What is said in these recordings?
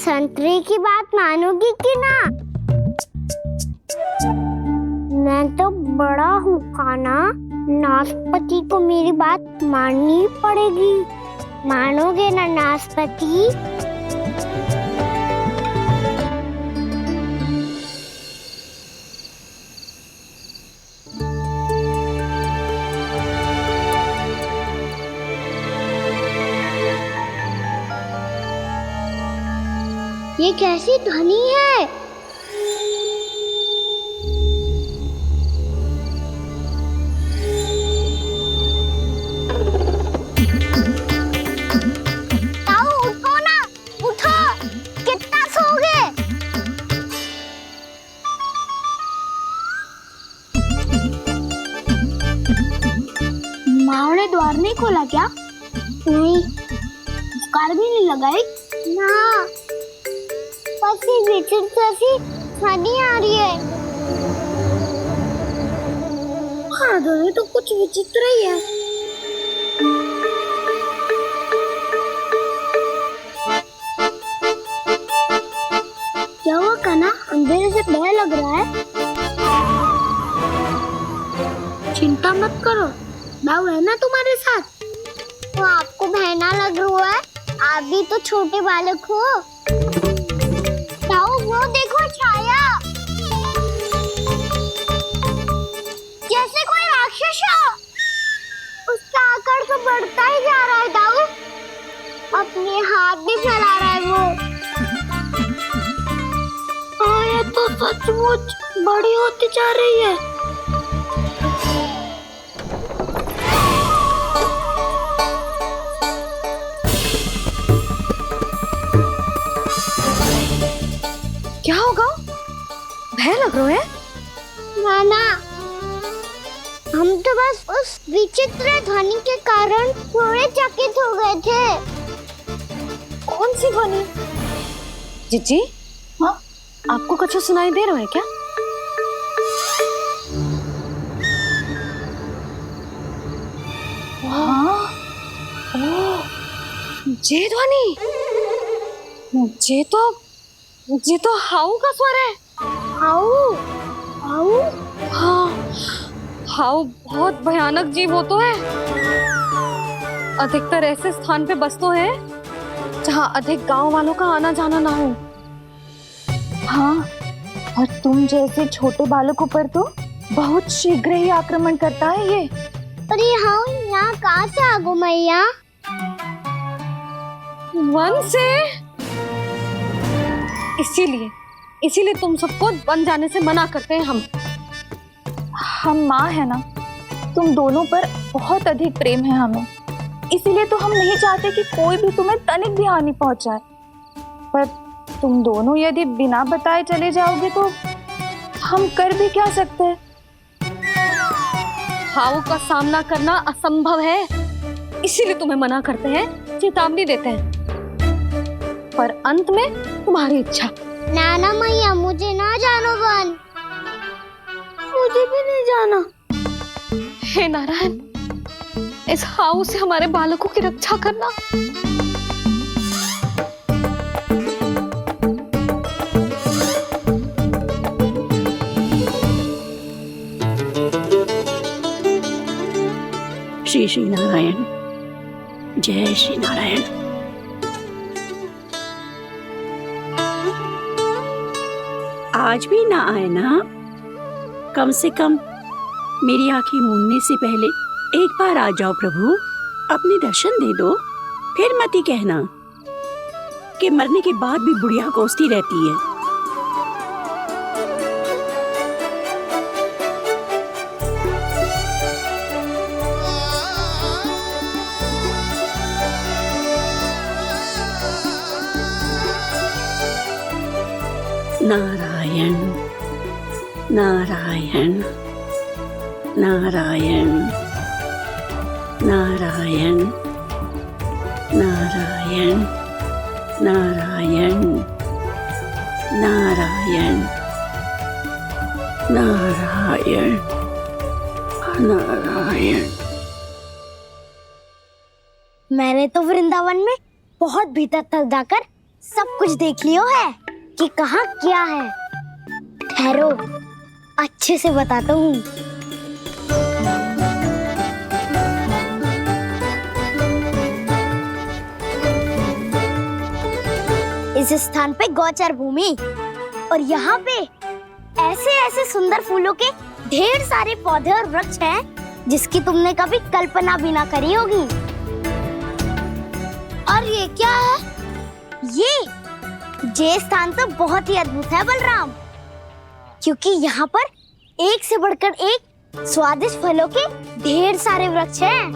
संतरे की बात मानोगी कि ना? मैं तो बड़ा हूँ काना, नाशपाती को मेरी बात माननी पड़ेगी। मानोगे ना नाशपाती? ये कैसी ध्वनि है? ताऊ उठो ना, उठो, कितना सोओगे? माँ ने द्वार नहीं खोला क्या? नहीं। कार भी नहीं लगाई? ना, बस ये विचित्र सी ध्वनि आ रही है। हाँ, ध्वनि तो कुछ विचित्र ही है। क्या हुआ कान्हा? अंधेरे से डर लग रहा है। चिंता मत करो, दाऊ है ना तुम्हारे साथ। तो आपको बहना लग रहा है, आप भी तो छोटे बालक हो। दाऊ वो देखो छाया, जैसे कोई राक्षस हो। उसका आकार तो बढ़ता ही जा रहा है दाऊ, अपने हाथ भी फैला रहा है वो। हाँ, ये तो सचमुच बड़ी होती जा रही है। क्या होगा? भय लग रहा है? नाना, हम तो बस उस विचित्र ध्वनि के कारण थोड़े चकित हो गए थे। कौन सी ध्वनि? जीजी, हाँ, आपको कुछ सुनाई दे रहा है क्या? हाँ, ओह, ये ध्वनि, ये तो हाउ का स्वर है। हाउ? हाउ? हाँ, हाउ बहुत भयानक जीव हो तो है। अधिकतर ऐसे स्थान पे बसते हैं जहाँ अधिक गांव वालों का आना जाना ना हो। हाँ, और तुम जैसे छोटे बालकों पर तो बहुत शीघ्र ही आक्रमण करता है ये। पर ये हाउ यहाँ कहाँ से आ गो मैया? वन से। इसीलिए तुम सबको वन जाने से मना करते हैं हम माँ है ना, तुम दोनों पर बहुत अधिक प्रेम है हमें, इसीलिए तो हम नहीं चाहते कि कोई भी तुम्हें तनिक भी हानि पहुंचाए। पर तुम दोनों यदि बिना बताए चले जाओगे तो हम कर भी क्या सकते हैं? हाउ का सामना करना असंभव है, इसीलिए तुम्हें मना करते हैं, चेतावनी देते हैं। पर अंत में तुम्हारी इच्छा। नाना मैया, मुझे ना जानो वन। मुझे भी नहीं जाना। हे नारायण, इस हाउ से हमारे बालकों की रक्षा करना। श्री श्री नारायण, जय श्री नारायण। आज भी ना आए ना? कम से कम मेरी आंखें मूंदने से पहले एक बार आ जाओ प्रभु, अपने दर्शन दे दो। फिर मत ही कहना कि मरने के बाद भी बुढ़िया कोसती रहती है। नारायण नारायण नारायण नारायण नारायण नारायण नारायण नारायण नारायण। मैंने तो वृंदावन में बहुत भीतर तक जाकर सब कुछ देख लियो है कि कहाँ क्या है। ठहरो, अच्छे से बताता हूँ। इस स्थान पे गोचर भूमि और यहाँ पे ऐसे ऐसे सुंदर फूलों के ढेर सारे पौधे और वृक्ष हैं जिसकी तुमने कभी कल्पना भी ना करी होगी। और ये क्या है? ये स्थान तो बहुत ही अद्भुत है बलराम, क्योंकि यहाँ पर एक से बढ़कर एक स्वादिष्ट फलों के ढेर सारे वृक्ष हैं।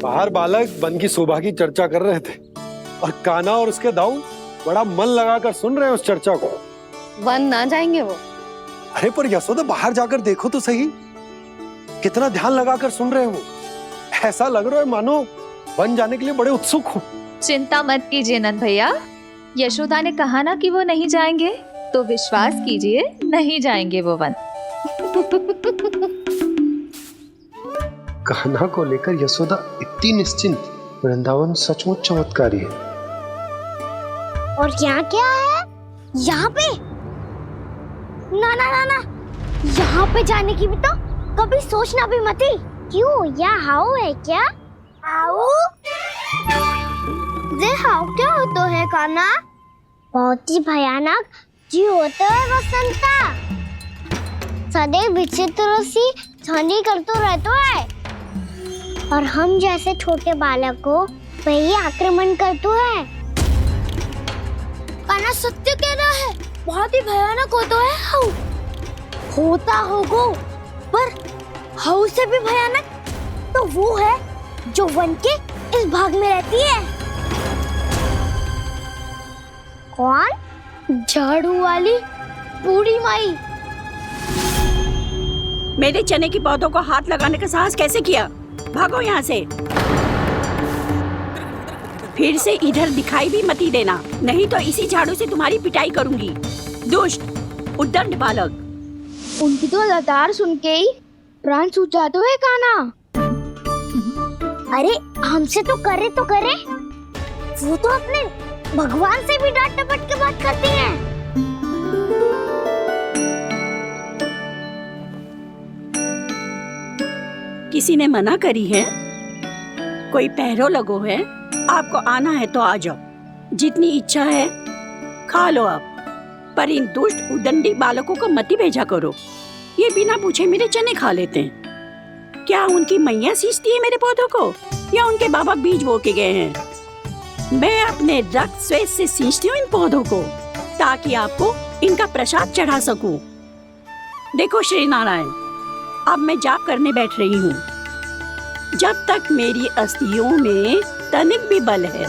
बाहर बालक वन की शोभा की चर्चा कर रहे थे और कान्हा और उसके दाऊ बड़ा मन लगाकर सुन रहे हैं उस चर्चा को। वन ना जाएंगे वो? अरे पर यशोदा, बाहर जाकर देखो तो सही, कितना ध्यान लगाकर सुन रहे हो। ऐसा लग रहा है मानो वन जाने के लिए बड़े उत्सुक हो। चिंता मत कीजिए नंद भैया, यशोदा ने कहा ना कि वो नहीं जाएंगे, तो विश्वास कीजिए नहीं जाएंगे वो वन। कान्हा को लेकर यशोदा इतनी निश्चिंत, वृंदावन सचमुच चमत्कारी है। और यहाँ क्या है? यहाँ पे ना ना ना ना, यहाँ पे जाने की भी तो कभी सोचना भी मत ही। क्यों, यहाँ हाउ है क्या? हाउ? ये हाउ क्या होता है कान्हा? बहुत ही भयानक जी होता है वसंता। सदैव विचित्र सी ध्वनि करते रहता है और हम जैसे छोटे बालक को वही आक्रमण करते हैं। कान्हा सत्य कह रहा है, बहुत ही भयानक होता है हाउ। होता होगा, पर हाउ से भी भयानक तो वो है जो वन के इस भाग में रहती है। कौन? झाड़ू वाली बूढ़ी माई। मेरे चने की पौधों को हाथ लगाने का साहस कैसे किया? भागो यहाँ से। फिर से इधर दिखाई भी मत ही देना, नहीं तो इसी झाड़ू से तुम्हारी पिटाई करूंगी। दुष्ट उद्दंड बालक। उनकी तो लतार सुन के ही प्राण सूझ जाते हुए कान्हा। अरे हमसे तो करे, वो तो अपने भगवान से भी डांट डपट के बात करती हैं। किसी ने मना करी है? कोई पहरो लगो है? आपको आना है तो आ जाओ, जितनी इच्छा है खा लो आप, पर इन दुष्ट उदंडी बालकों को मत ही भेजा करो। ये बिना पूछे मेरे चने खा लेते हैं। क्या उनकी मैया सींचती है मेरे पौधों को, या उनके बाबा बीज बो के गए हैं? मैं अपने रक्त स्वेद से सींचती हूँ इन पौधों को, ताकि आपको इनका प्रसाद चढ़ा सकूं। देखो श्री नारायण, अब मैं जाप करने बैठ रही हूँ। जब तक मेरी अस्थियों में तनिक भी बल है,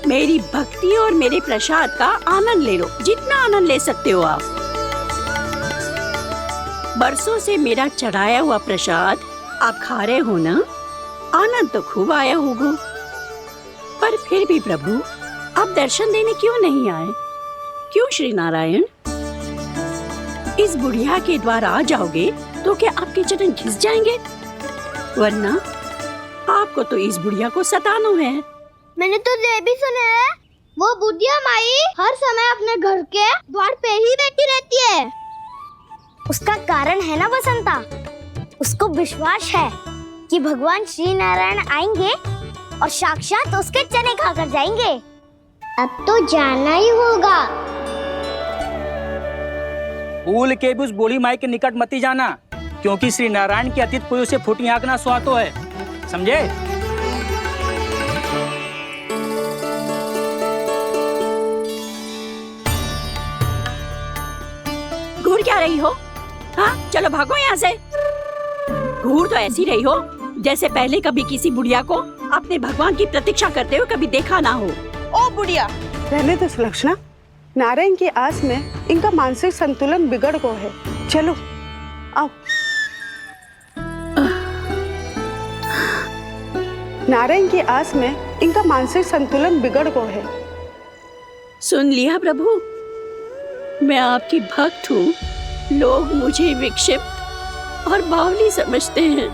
मेरी भक्ति और मेरे प्रसाद का आनंद ले लो, जितना आनंद ले सकते हो आप। बरसों से मेरा चढ़ाया हुआ प्रसाद आप खा रहे हो ना, आनंद तो खूब आया होगा। पर फिर भी प्रभु, आप दर्शन देने क्यों नहीं आए? क्यों श्री नारायण? इस बुढ़िया के द्वार आ जाओगे तो क्या आपके चरण घिस जाएंगे? वरना आपको तो इस बुढ़िया को सताना है। मैंने तो ये भी सुना है, वो बुढ़िया माई हर समय अपने घर के द्वार पे ही बैठी रहती है। उसका कारण है ना बसंता, उसको विश्वास है कि भगवान श्री नारायण आएंगे और साक्षात उसके चने खाकर जाएंगे। अब तो जाना ही होगा। भूल के भी उस बूढ़ी माई के निकट मत ही जाना, क्योंकि श्री नारायण के अतीत पुरुष से फूटी हाँकना स्वातो है, समझे? घूर क्या रही हो? हाँ, चलो भागो यहाँ से। घूर तो ऐसी रही हो जैसे पहले कभी किसी बुढ़िया को अपने भगवान की प्रतीक्षा करते हुए कभी देखा ना हो। ओ बुढ़िया, रहने दो सुलक्षणा। नारायण की आस में इनका मानसिक संतुलन बिगड़ गया है। चलो आओ। नारायण की आस में इनका मानसिक संतुलन बिगड़ गया है। सुन लिया प्रभु, मैं आपकी भक्त हूँ। लोग मुझे विक्षिप्त और बावली समझते हैं।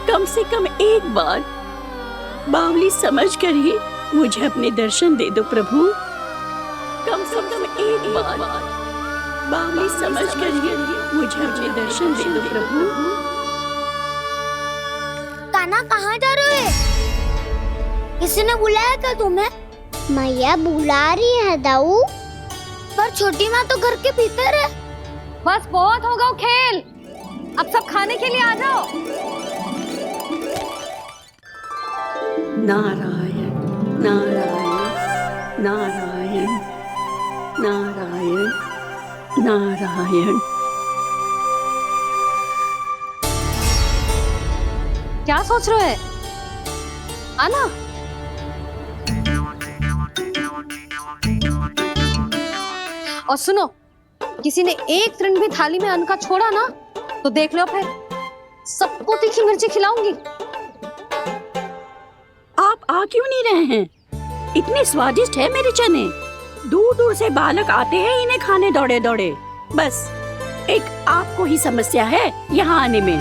कम से कम एक बार बावली समझकर ही मुझे अपने दर्शन दे दो प्रभु। कम से कम एक बार बावली समझकर ही मुझे अपने दर्शन दे दो प्रभु। कान्हा कहाँ जा रहे हो? किसी ने बुलाया क्या तुम्हें? मैया बुला रही है दाऊ, पर छोटी माँ तो घर के भीतर है। बस बहुत होगा वो खेल, अब सब खाने के लिए आ जाओ। नारायण नारायण नारायण नारायण नारायण। क्या सोच रहे हैं? आना। और सुनो, किसी ने एक तृण भी थाली में अन्न का छोड़ा ना तो देख लो, फिर सबको तीखी मिर्ची खिलाऊंगी। आप आ क्यों नहीं रहे हैं? इतने स्वादिष्ट है मेरे चने। दूर दूर से बालक आते हैं इन्हें खाने दौड़े दौड़े। बस एक आपको ही समस्या है यहाँ आने में।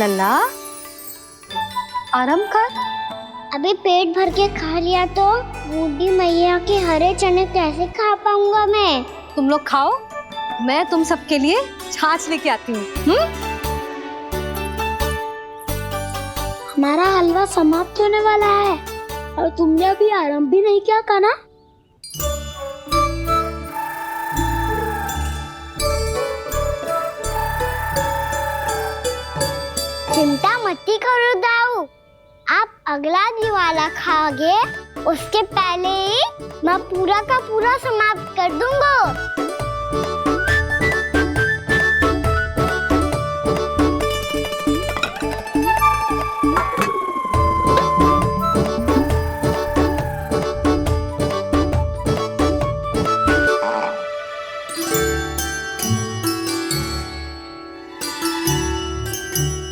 लल्ला, आराम कर। अभी पेट भर के खा लिया तो बूढ़ी मैया के हरे चने कैसे खा पाऊंगा मैं? तुम लोग खाओ, मैं तुम सबके लिए छाछ लेके आती हूँ। हमारा हलवा समाप्त होने वाला है और तुमने अभी आराम भी नहीं किया कान्हा। चिंता मत करो दाऊ, आप अगला दिवाला खाओगे उसके पहले ही मैं पूरा का पूरा समाप्त कर दूंगा।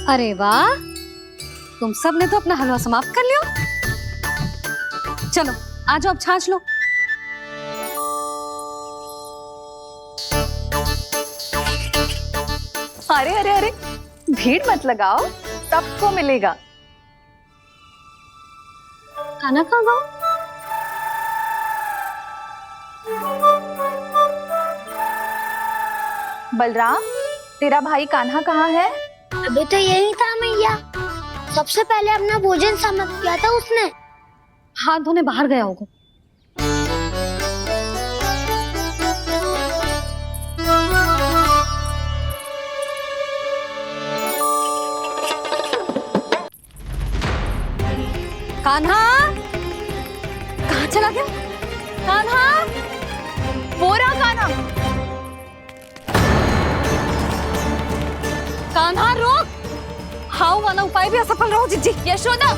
अरे वाह, तुम सब ने तो अपना हलवा समाप्त कर लिया। चलो आ जाओ, अब छाछ लो। अरे अरे अरे, भीड़ मत लगाओ, सबको मिलेगा। खाना खा जाओ। बलराम, तेरा भाई कान्हा कहाँ है? अभी तो यही था मैया, सबसे पहले अपना भोजन समाप्त किया था उसने। हाथ धोने बाहर गया होगा। कान्हा कहाँ चला गया? कान्हा, वो रहा कान्हा। कान्हा रोक, हाउ वाला उपाय भी असफल रहो जिज्जी। यशोदा,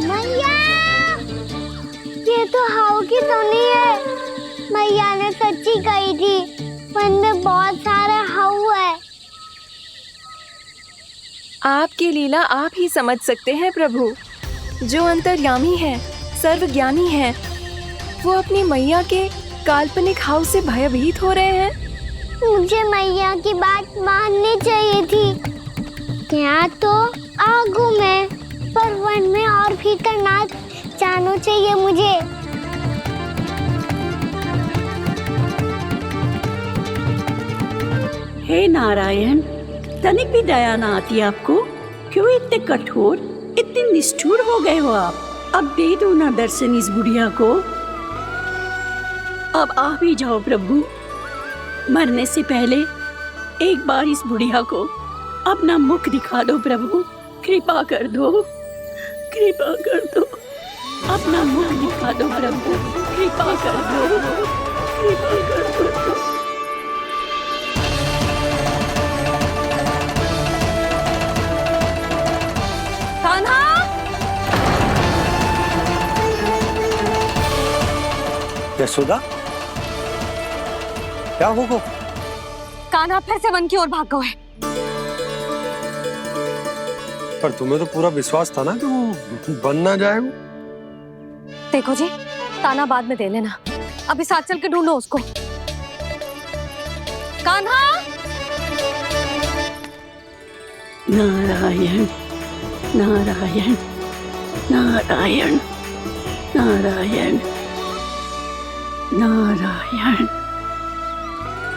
मैया, ये तो हाउ की धुनी है। मैया ने सच्ची कही थी, मन में बहुत सारे हाउ है। आपकी लीला आप ही समझ सकते हैं प्रभु। जो अंतर्यामी है, सर्वज्ञानी है, वो अपनी मैया के काल्पनिक हाव से भयभीत हो रहे हैं। मुझे मैया की बात माननी चाहिए थी। यहाँ तो आगू में, पर वन में और भीतर ना जाना चाहिए मुझे। हे नारायण, तनिक भी दया ना आती आपको? क्यों इतने कठोर, इतने निष्ठुर हो गए हो आप? अब दे दो ना दर्शन इस बुढ़िया को। अब आ भी जाओ प्रभु। मरने से पहले एक बार इस बुढ़िया को अपना मुख दिखा दो प्रभु। कृपा कर दो, कृपा कर दो। अपना मुख दिखा दो प्रभु, कृपा कर दो, कृपा कर दो। कान्हा, यशोदा, क्या होगा? कान्हा फिर से वन की ओर भाग गए। पर तुम्हें तो पूरा विश्वास था ना कि वो बन ना जाए। देखो जी, ताना बाद में दे लेना, अभी साथ चल के ढूंढो उसको। कान्हा! नारायण नारायण नारायण नारायण नारायण।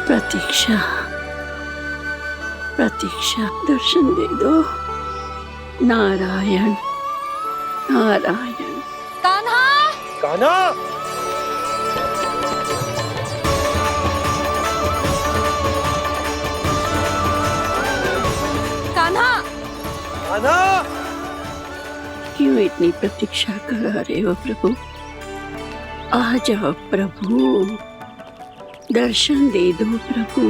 प्रतीक्षा प्रतीक्षा, दर्शन दे दो। नारायण नारायण। कान्हा! कान्हा! कान्हा! कान्हा! क्यों इतनी प्रतीक्षा करा रहे हो प्रभु? आ जाओ प्रभु, दर्शन दे दो प्रभु।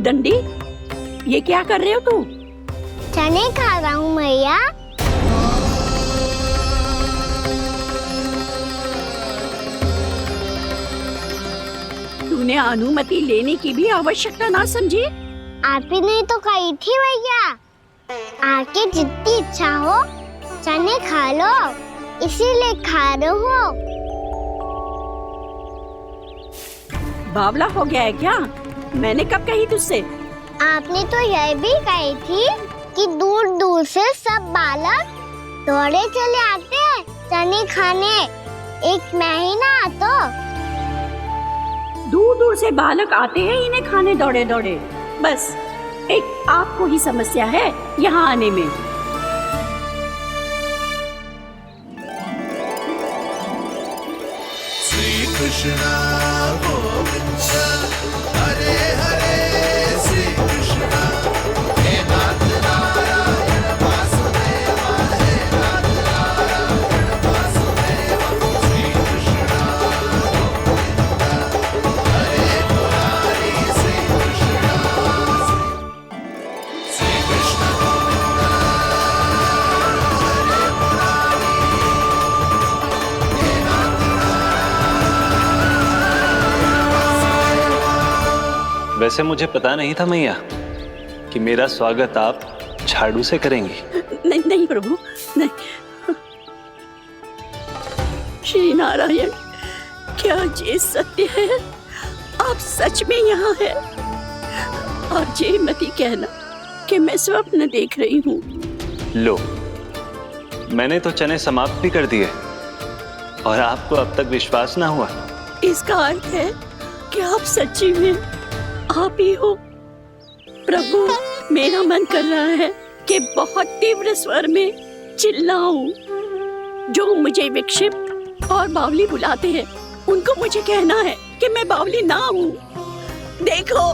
दंडी, ये क्या कर रहे हो तू? चने खा रहा हूँ मैया। तूने अनुमति लेने की भी आवश्यकता ना समझी? आप ही नहीं तो कही थी भैया, आके जितनी इच्छा हो चने खा लो, इसीलिए खा रहे हो। बावला हो गया है क्या? मैंने कब कही तुझसे? आपने तो यह भी कही थी कि दूर दूर से सब बालक दौड़े चले आते हैं चने खाने, एक मैं ही ना तो। दूर दूर से बालक आते हैं इन्हें खाने दौड़े दौड़े। बस एक आपको ही समस्या है यहाँ आने में। श्री कृष्णा गोविंद हरे हरे, श्री कृष्णा हे नाथ नारायण वासुदेवा, हे नाथ नारायण वासुदेवा। श्री कृष्णा गोविंद हरे मुरारी, श्री कृष्णा श्री कृष्ण गोविंद हरे मुरारी, हे नाथ वैसे मुझे पता नहीं था मैया कि मेरा स्वागत आप झाड़ू से करेंगी। नहीं नहीं प्रभु, नहीं। श्री नारायण, क्या ये सत्य है? आप सच में यहाँ हैं? और ये मत ही कहना कि मैं स्वप्न देख रही हूँ। लो, मैंने तो चने समाप्त भी कर दिए और आपको अब तक विश्वास ना हुआ। इसका अर्थ है कि आप सच्ची में आप ही हो। प्रभु, मेरा मन कर रहा है कि बहुत तीव्र स्वर में चिल्लाऊं। जो मुझे विक्षिप्त और बावली बुलाते हैं उनको मुझे कहना है कि मैं बावली ना हूँ। देखो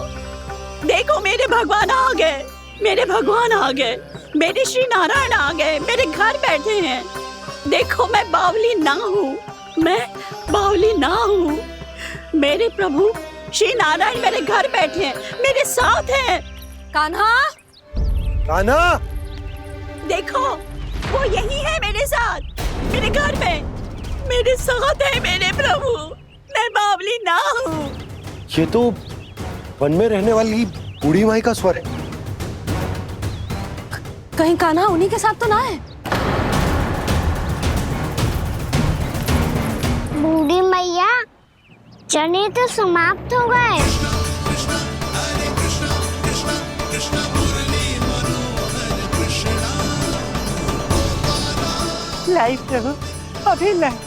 देखो, मेरे भगवान आ गए, मेरे भगवान आ गए, मेरे श्री नारायण आ गए, मेरे घर बैठे हैं। देखो, मैं बावली ना हूँ, मैं बावली ना हूँ। मेरे प्रभु श्री नारायण मेरे घर बैठे हैं, मेरे साथ हैं। कान्हा! कान्हा! देखो, वो यही है मेरे साथ, मेरे घर में, मेरे साथ है मेरे प्रभु। मैं बावली ना हूँ। ये तो वन में रहने वाली बूढ़ी माई का स्वर है। कहीं कान्हा उन्हीं के साथ तो ना है? बूढ़ी मैया, चने तो समाप्त हो गए। लाई प्रभु, अभी नहीं।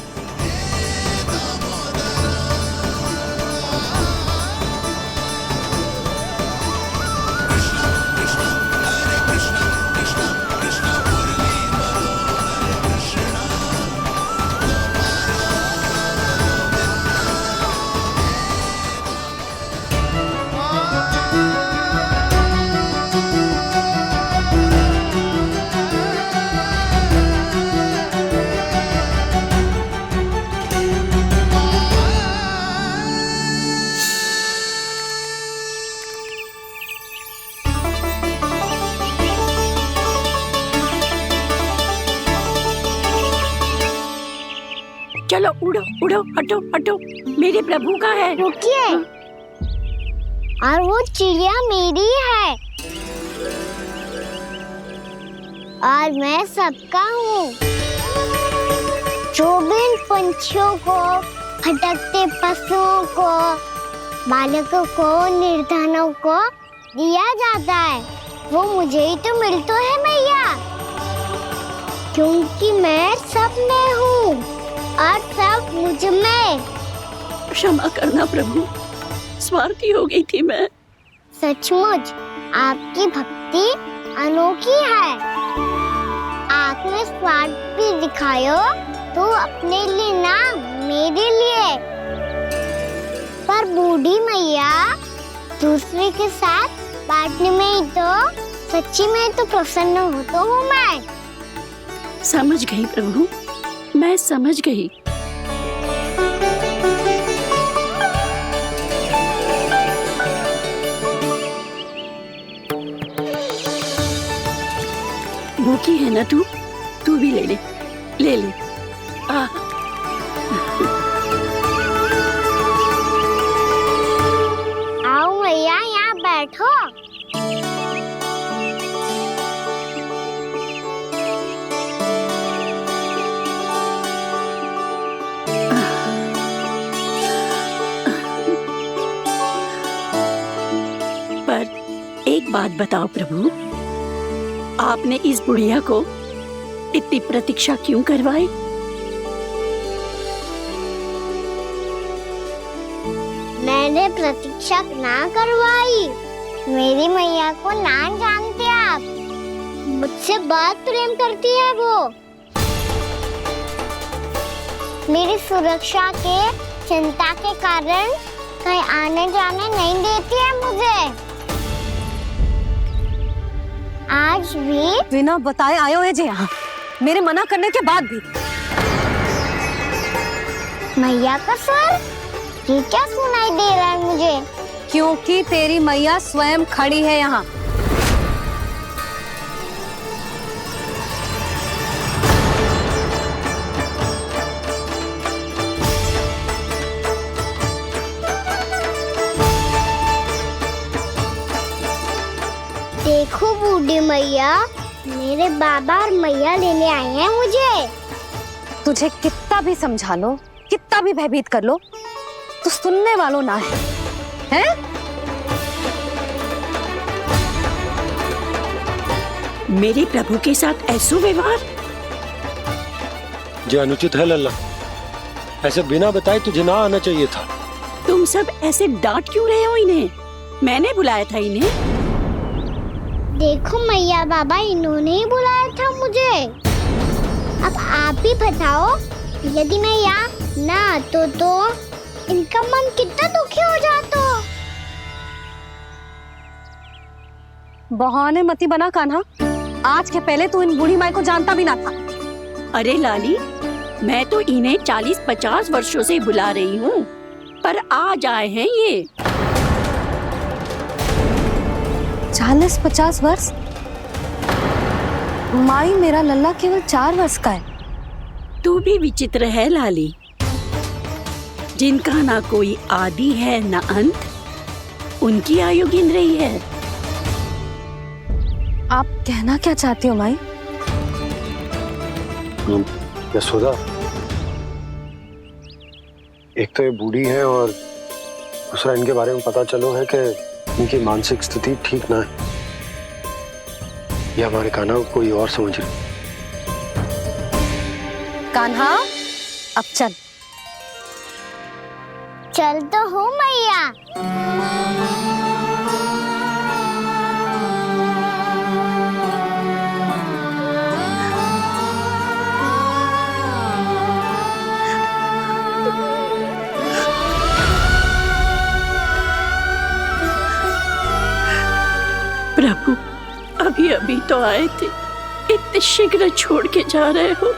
चलो उड़ो उड़ो, हटो हटो, मेरे प्रभु का है। रुकिए, और वो चिड़िया मेरी है और मैं सबका हूँ। जो भी इन पंछियों को, भटकते पशुओं को, बालकों को, निर्धनों को दिया जाता है, वो मुझे ही तो मिलता है मैया, क्योंकि मैं सब में हूँ और सब मुझ में। क्षमा करना प्रभु, स्वार्थी हो गई थी मैं। सचमुच आपकी भक्ति अनोखी है। आपने स्वार्थ भी दिखायो तो अपने लिए ना, मेरे लिए। पर बूढ़ी मैया दूसरे के साथ बांटने में ही तो सच्ची में तो प्रसन्न होता हूँ मैं। समझ गई प्रभु, मैं समझ गई। भूखी है ना तू भी ले ले, ले ले। आओ मैया, यहाँ बैठो। पर एक बात बताओ प्रभु, आपने इस बुढ़िया को इतनी प्रतीक्षा क्यों करवाई? मैंने प्रतीक्षा ना करवाई। मेरी मैया को ना जानते आप, मुझसे बहुत प्रेम करती है वो। मेरी सुरक्षा के चिंता के कारण कहीं आने जाने नहीं देती है मुझे। आज भी बिना बताए आए हुए जे यहाँ, मेरे मना करने के बाद भी। मैया का स्वर, ये क्या सुनाई दे रहा है मुझे? क्योंकि तेरी मैया स्वयं खड़ी है यहाँ। देखो बूढ़ी मैया, मेरे बाबा और मैया लेने आए हैं मुझे। तुझे कितना भी समझा लो, कितना भी भयभीत कर लो, तो सुनने वालों ना है, हैं? मेरे प्रभु के साथ ऐसा व्यवहार जो अनुचित है लल्ला। ऐसे बिना बताए तुझे ना आना चाहिए था। तुम सब ऐसे डांट क्यों रहे हो इन्हें? मैंने बुलाया था इन्हें। देखो मैया बाबा, इन्होंने ही बुलाया था मुझे। अब आप ही बताओ, यदि मैं यहाँ ना आतो तो इनका मन कितना दुखी हो जाता। बहाने मती बना कान्हा, आज के पहले तू इन बूढ़ी माई को जानता भी ना था। अरे लाली, मैं तो इन्हें 40-50 वर्षों से बुला रही हूँ, पर आज आए हैं ये। 40-50 वर्ष? माई, मेरा लल्ला केवल 4 वर्ष का है। तू भी विचित्र है लाली, जिनका ना कोई आदि है ना अंत, उनकी आयु गिन रही है। आप कहना क्या चाहती हो माई? यशोदा, एक तो ये बूढ़ी है और दूसरा इनके बारे में पता चलो है कि इनकी मानसिक स्थिति ठीक ना है। ये हमारे कान्हा को कोई और समझ रही। कान्हा, अब चल। चल तो हूँ मैया। प्रभु, अभी अभी तो आए थे, इतने शीघ्र छोड़ के जा रहे हो।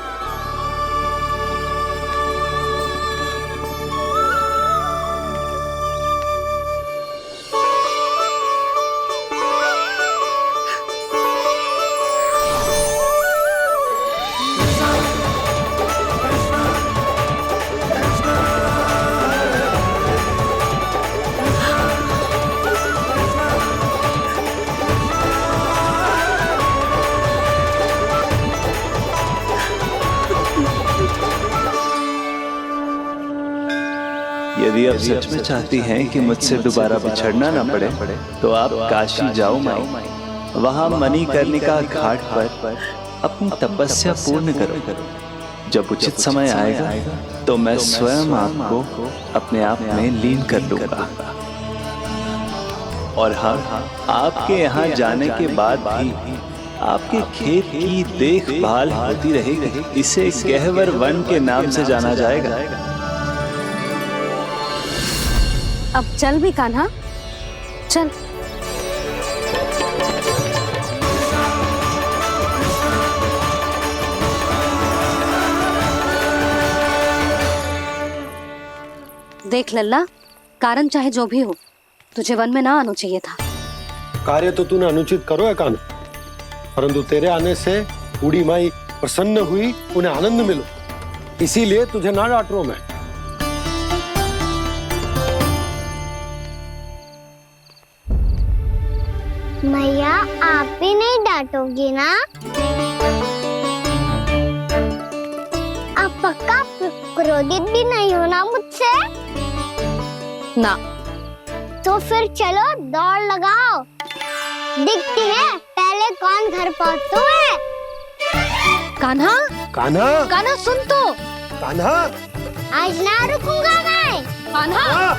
यदि आप सच में चाहती हैं कि मुझसे दोबारा बिछड़ना ना पड़े तो आप काशी जाओ माई। वहां मणिकर्णिका घाट पर अपनी तपस्या पूर्ण करो। जब उचित समय आएगा तो मैं स्वयं आपको अपने आप में लीन कर लूंगा। और हाँ, आपके यहाँ जाने के बाद भी आपके खेत की देखभाल होती रहेगी। इसे गहवर वन के नाम से जाना जाएगा। अब चल भी कान्हा, चल। देख लल्ला, कारण चाहे जो भी हो, तुझे वन में ना आना चाहिए था। कार्य तो तूने अनुचित करो है कान्हा, परंतु तेरे आने से बूढ़ी माई प्रसन्न हुई, उन्हें आनंद मिलो, इसीलिए तुझे ना डांट रहा हूं मैं। मैया, आप भी नहीं डांटोगी ना? आप पक्का क्रोधित भी नहीं हो ना मुझसे? ना। तो फिर चलो दौड़ लगाओ, दिखती है पहले कौन घर पहुंचता है। कान्हा, कान्हा, कान्हा सुन तो। कान्हा, आज ना रुकूंगा मैं। कान्हा,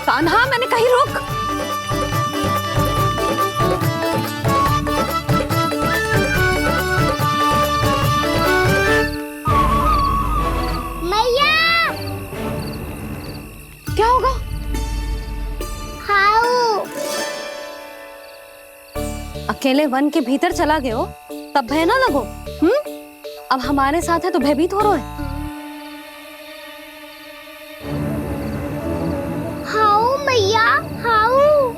कान्हा, मैंने कही रुक। क्या होगा? हाउ अकेले वन के भीतर चला गए हो तब भय ना लगो। अब हमारे साथ है तो भयभीत हो रहे हैं। हाउ मैया, हाउ।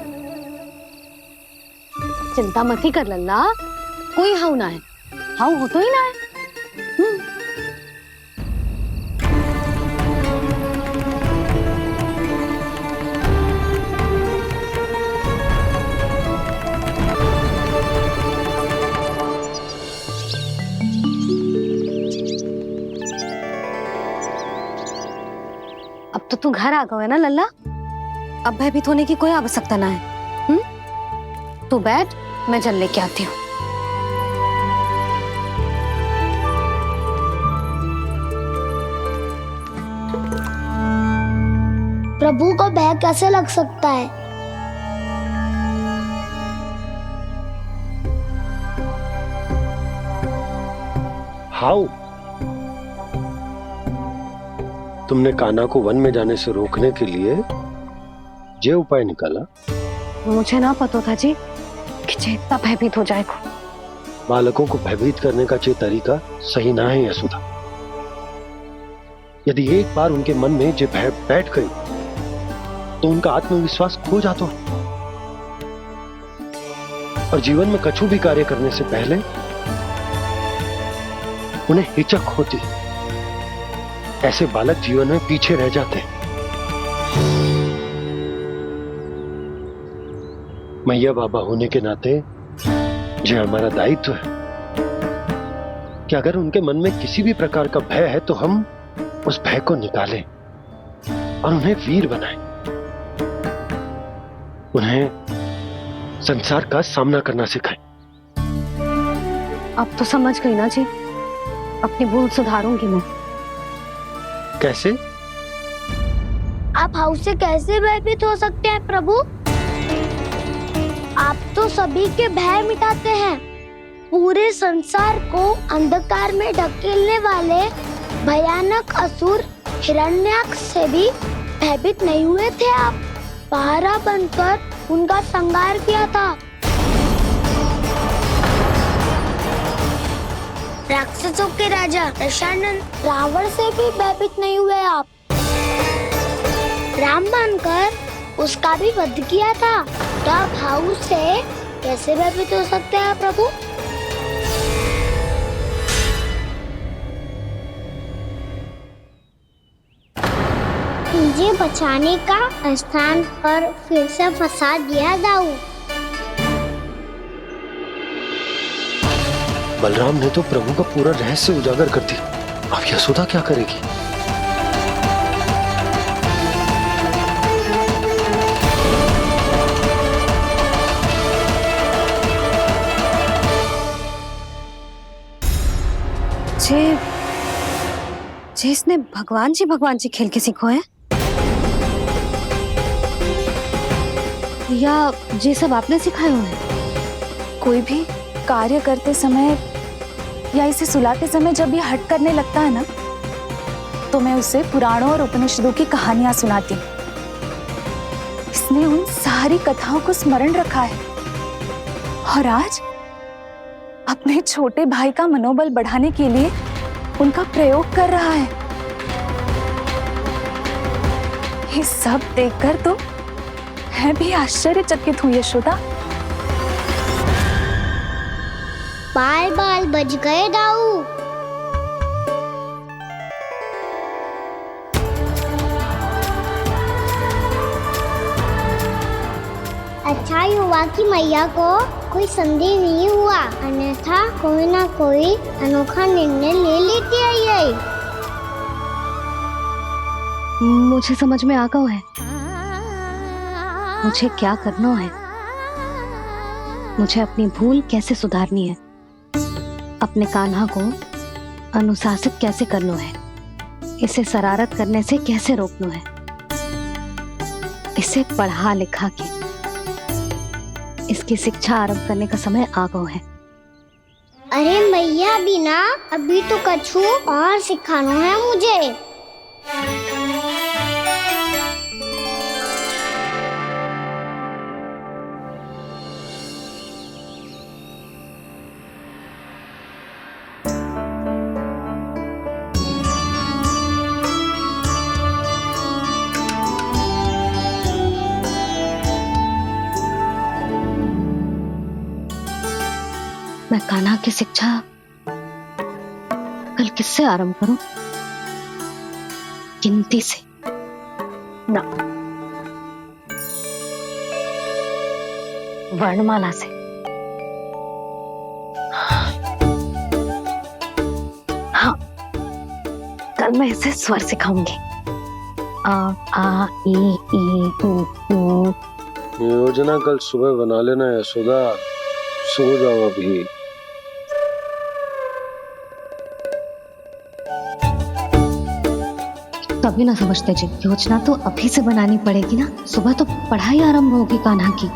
चिंता मत ही कर लल्ला, कोई हाउ ना है। हाउ हो तो ही ना है। अब तो तू घर आ गया है ना लल्ला, अब भयभीत होने की कोई आवश्यकता ना है। तू बैठ, मैं जल लेके आती हूँ। प्रभु को भय कैसे लग सकता है? हाउ, तुमने कान्हा को वन में जाने से रोकने के लिए ये उपाय निकाला? मुझे ना पता था जी कि जे इतना भयभीत हो जाएगा। बालकों को भयभीत करने का ये तरीका सही ना है यशोदा। यदि एक बार उनके मन में ये भय बैठ गई तो उनका आत्मविश्वास खो जाता है और जीवन में कछु भी कार्य करने से पहले उन्हें हिचक होती। ऐसे बालक जीवन में पीछे रह जाते हैं। मैया बाबा होने के नाते ये हमारा दायित्व है कि अगर उनके मन में किसी भी प्रकार का भय है तो हम उस भय को निकालें और उन्हें वीर बनाएं, उन्हें संसार का सामना करना सिखाएं। अब तो समझ गई ना जी, अपनी भूल सुधारूंगी मैं। कैसे? आप हाउस से कैसे भयभीत हो सकते हैं प्रभु? आप तो सभी के भय मिटाते हैं। पूरे संसार को अंधकार में ढकेलने वाले भयानक असुर हिरण्याक्ष से भी भयभीत नहीं हुए थे आप। पहरा बनकर उनका संहार किया था। राक्षसों के राजा दशानन रावण से भी भयभीत नहीं हुए आप। राम बनकर उसका भी वध किया था। तो आप हाउस से कैसे भयभीत हो सकते हैं प्रभु? मुझे बचाने का स्थान पर फिर से फंसा दिया दाऊ। बलराम ने तो प्रभु का पूरा रहस्य उजागर कर दी। अब यशोदा क्या करेगी? जे इसने भगवान जी खेल के सीखो है, या ये सब आपने सिखाए हुए हैं? कोई भी कार्य करते समय या इसे सुलाते समय जब ये हट करने लगता है ना, तो मैं उसे पुराणों और उपनिषदों की कहानियां सुनाती हूँ। इसने उन सारी कथाओं को स्मरण रखा है और आज अपने छोटे भाई का मनोबल बढ़ाने के लिए उनका प्रयोग कर रहा है। ये सब देखकर तो मैं भी आश्चर्यचकित हूँ यशोदा। बाल बाल बज गए दाऊ। अच्छा ही हुआ कि मैया को कोई संदेह नहीं हुआ, अन्यथा कोई ना कोई अनोखा निर्णय ले लेती है ये। मुझे समझ में आ गया है मुझे क्या करना है। मुझे अपनी भूल कैसे सुधारनी है, अपने कान्हा को अनुशासित कैसे करना है, इसे शरारत करने से कैसे रोकना है, इसे पढ़ा लिखा के इसकी शिक्षा आरंभ करने का समय आ गया है। अरे मैया बिना अभी तो कछु और सिखाना है मुझे। मैं कान्हा की शिक्षा कल किससे आरंभ करूं? गिनती से ना, वर्णमाला से। हाँ, कल मैं इसे स्वर सिखाऊंगी। आ आ ई ई उ। योजना कल सुबह बना लेना यशोदा, सो जाओ अभी। कभी ना समझते जी, योजना तो अभी से बनानी पड़ेगी ना। सुबह तो पढ़ाई आरंभ होगी कान्हा की।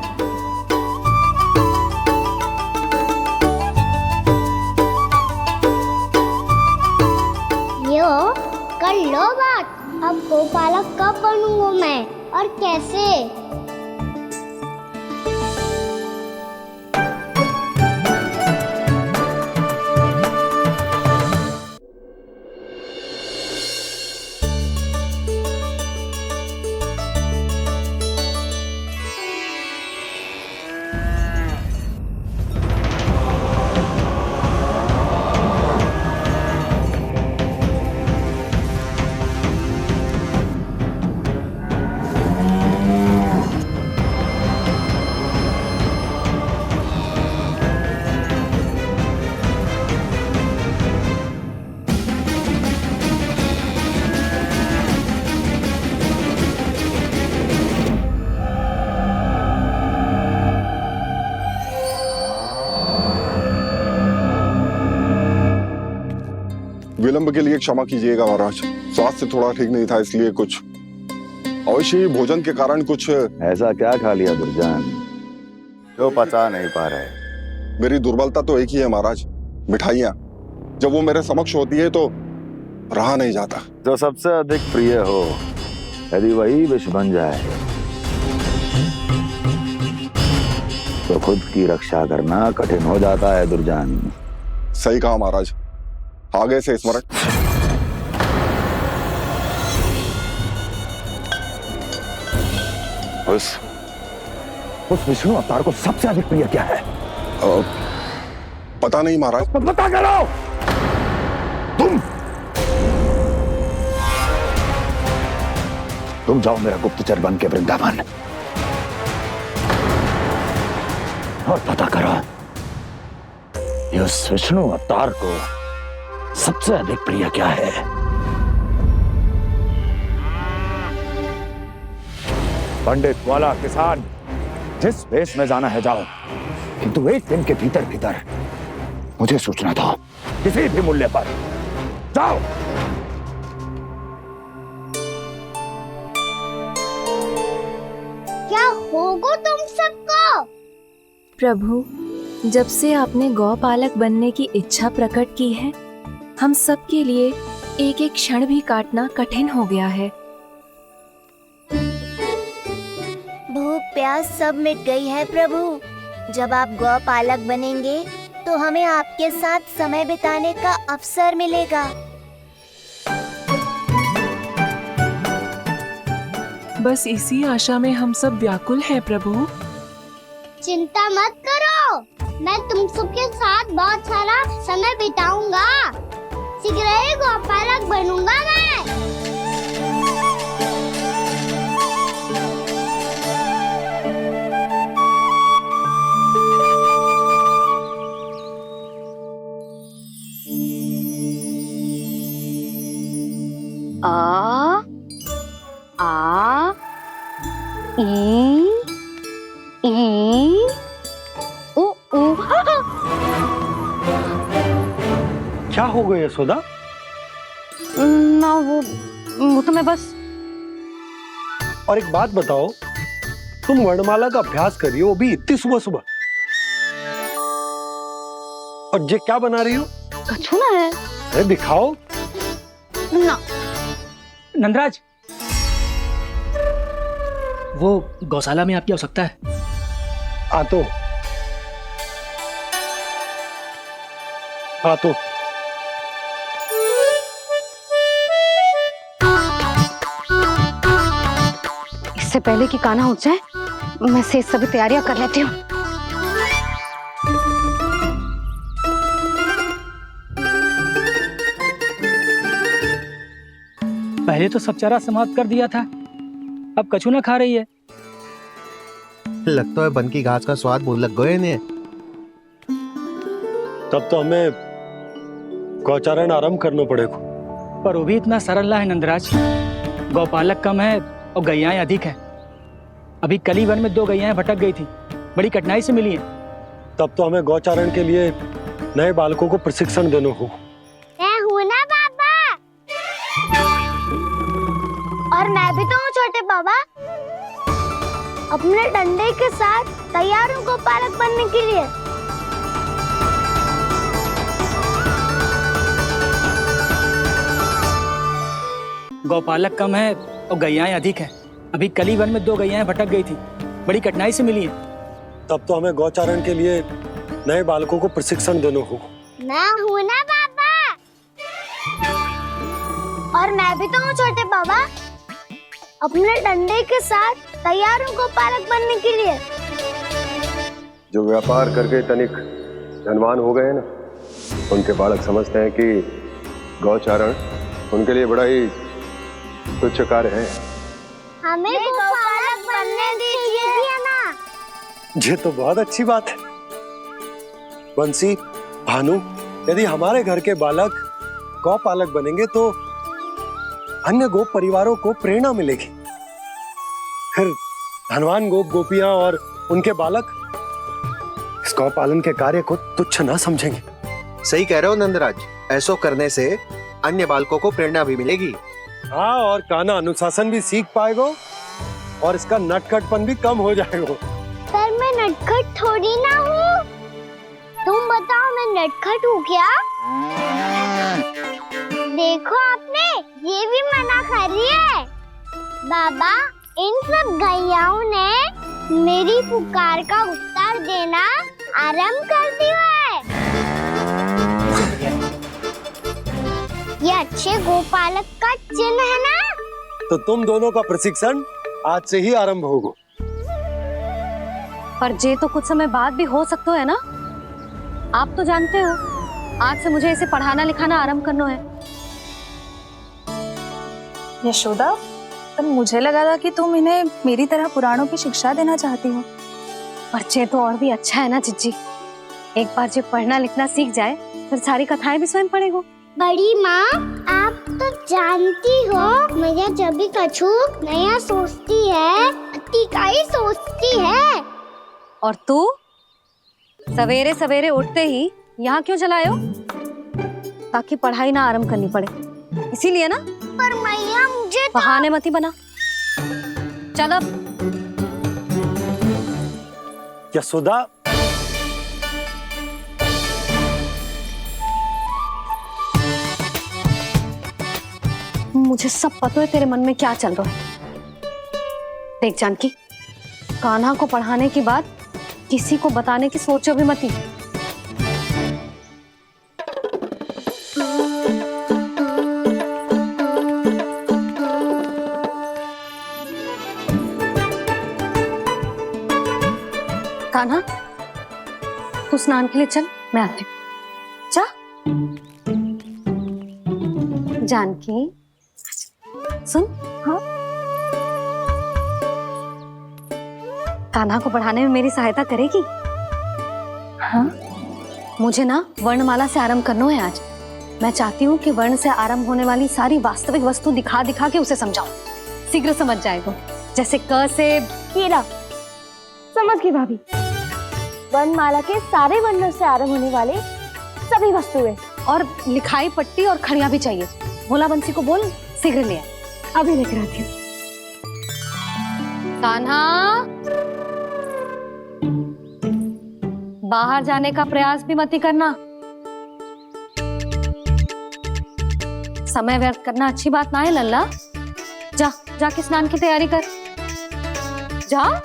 यो कर लो बात। अब गोपालक कब बनूंगा मैं और कैसे? विलंब के लिए क्षमा कीजिएगा महाराज, स्वास्थ्य थोड़ा ठीक नहीं था इसलिए कुछ अवश्य ही भोजन के कारण कुछ। ऐसा क्या खा लिया दुर्जन जो पचा नहीं पा रहे? मेरी दुर्बलता तो एक ही है महाराज, मिठाइयाँ। जब वो मेरे समक्ष होती है तो रहा नहीं जाता। जो सबसे अधिक प्रिय हो यदि वही विष बन जाए तो खुद की रक्षा करना कठिन हो जाता है दुर्जन। सही कहा महाराज, आगे से स्मरण। उस विष्णु अवतार को सबसे अधिक प्रिय क्या है? पता नहीं महाराज। तो पता करो। तुम जाओ मेरा गुप्तचर बन के वृंदावन और पता करो उस विष्णु अवतार को सबसे अधिक प्रिय क्या है। पंडित वाला किसान जिस वेश में जाना है जाओ, किंतु एक दिन के भीतर भीतर मुझे सूचना दो, किसी भी मूल्य पर। जाओ। क्या होगा तुम सबको? प्रभु, जब से आपने गौपालक बनने की इच्छा प्रकट की है, हम सब के लिए एक एक क्षण भी काटना कठिन हो गया है। भूख प्यास सब मिट गई है प्रभु। जब आप गौपालक बनेंगे तो हमें आपके साथ समय बिताने का अवसर मिलेगा। बस इसी आशा में हम सब व्याकुल हैं प्रभु। चिंता मत करो, मैं तुम सबके साथ बहुत सारा समय बिताऊंगा। शीघ्र ही गौपालक बनूंगा मैं। आ आ ई ओ ओ। क्या हो गया यशोदा? ना वो तो मैं बस। और एक बात बताओ, तुम वर्णमाला का अभ्यास कर रही हो, वो भी इतनी सुबह सुबह, और ये क्या बना रही हो? कछुआ है। अरे दिखाओ ना। नंदराज, वो गौशाला में आपकी आवश्यकता है। आ तो इससे पहले कि कान्हा उठ जाए, मैं से सभी तैयारियां कर लेती हूँ। पहले तो सब चारा समाप्त कर दिया था, अब कछू ना खा रही है। लगता है बन की घास का स्वाद भूल लग गए ने। तब तो हमें गौचारण आरंभ करना पड़ेगा। पर वो भी इतना सरल है नंदराज। गौपालक कम है और गैयाएं अधिक है। अभी कली वन में 2 गैयाएं भटक गई थी, बड़ी कठिनाई से मिली है। तब तो हमें गौचारण के लिए नए बालकों को प्रशिक्षण देना हो। मैं हूँ ना बाबा, और मैं भी तो हूँ छोटे बाबा। अपने डंडे के साथ तैयार हूँ गौपालक बनने के लिए। गौपालक कम है और गैयाएं अधिक है। अभी कली वन में 2 गैयाएं भटक गई थी, बड़ी कठिनाई से मिली है। तब तो हमें गौचारण के लिए नए बालकों को प्रशिक्षण देना हो। मैं हूँ ना बाबा, और मैं भी तो हूँ छोटे बाबा। अपने डंडे के साथ तैयार हूँ गौपालक बनने के लिए। जो व्यापार करके तनिक धनवान हो गए ना, उनके बालक समझते हैं कि गौचारण उनके लिए बड़ा ही तुच्छ कार्य है। हमें गौपालक बनने दीजिए ना। ये तो बहुत अच्छी बात है। बंसी, भानु, यदि हमारे घर के बालक गौपालक बनेंगे तो अन्य गोप परिवारों को प्रेरणा मिलेगी। फिर धनवान गोप गोपियां और उनके बालक इस गौ पालन के कार्य को तुच्छ ना समझेंगे। सही कह रहे हो नंदराज, ऐसो करने से अन्य बालकों को प्रेरणा भी मिलेगी। हाँ, और कान्हा अनुशासन भी सीख पाएगा और इसका नटखटपन भी कम हो जाएगा। पर मैं नटखट थोड़ी ना हूँ। तुम बताओ मैं नटखट हूँ क्या? देखो आपने ये भी मना कर रही है। बाबा, इन सब गैयाओं ने मेरी पुकार का उत्तर देना आरंभ कर दिया है। ये अच्छे गोपालक का चिन्ह है ना? तो तुम दोनों का प्रशिक्षण आज से ही आरंभ होगा। पर जे तो कुछ समय बाद भी हो सकता है ना। आप तो जानते हो आज से मुझे इसे पढ़ाना लिखाना आरंभ करना है। यशोदा, पर मुझे लगा था कि तुम इन्हें मेरी तरह पुराणों की शिक्षा देना चाहती हो। पर जे तो और भी अच्छा है ना जिज्जी। एक बार जो पढ़ना लिखना सीख जाए फिर सारी कथाएं भी स्वयं पढ़ेगा। बड़ी माँ, आप तो जानती हो मैया जब भी कछु नया सोचती है अतिकाई सोचती है। और तू सवेरे सवेरे उठते ही यहाँ क्यों चलायो? ताकि पढ़ाई ना आरंभ करनी पड़े, इसीलिए ना। पर मैया मुझे बहाने मत ही बना। चल अब। यशोदा, मुझे सब पता है तेरे मन में क्या चल रहा है। देख जानकी, कान्हा को पढ़ाने की बात किसी को बताने की सोचो भी मत ही। कान्हा, तू स्नान के लिए चल, मैं आती हूँ। जा। जानकी सुन। हाँ, कान्हा को पढ़ाने में मेरी सहायता करेगी? हाँ, मुझे ना वर्णमाला से आरंभ करना है आज। मैं चाहती हूँ कि वर्ण से आरंभ होने वाली सारी वास्तविक वस्तु दिखा दिखा के उसे समझाऊं। शीघ्र समझ जाएगा। जैसे क से कीड़ा। समझ गई भाभी। वर्णमाला के सारे वर्णों से आरंभ होने वाले सभी वस्तुएं। और लिखाई पट्टी और खड़िया भी चाहिए। भोला बंसी को बोल शीघ्र ले आए। अभी लेकर आती हूँ। कान्हा, बाहर जाने का प्रयास भी मत ही करना। समय व्यर्थ करना अच्छी बात ना है लल्ला। जा, जाके स्नान की तैयारी कर। जा।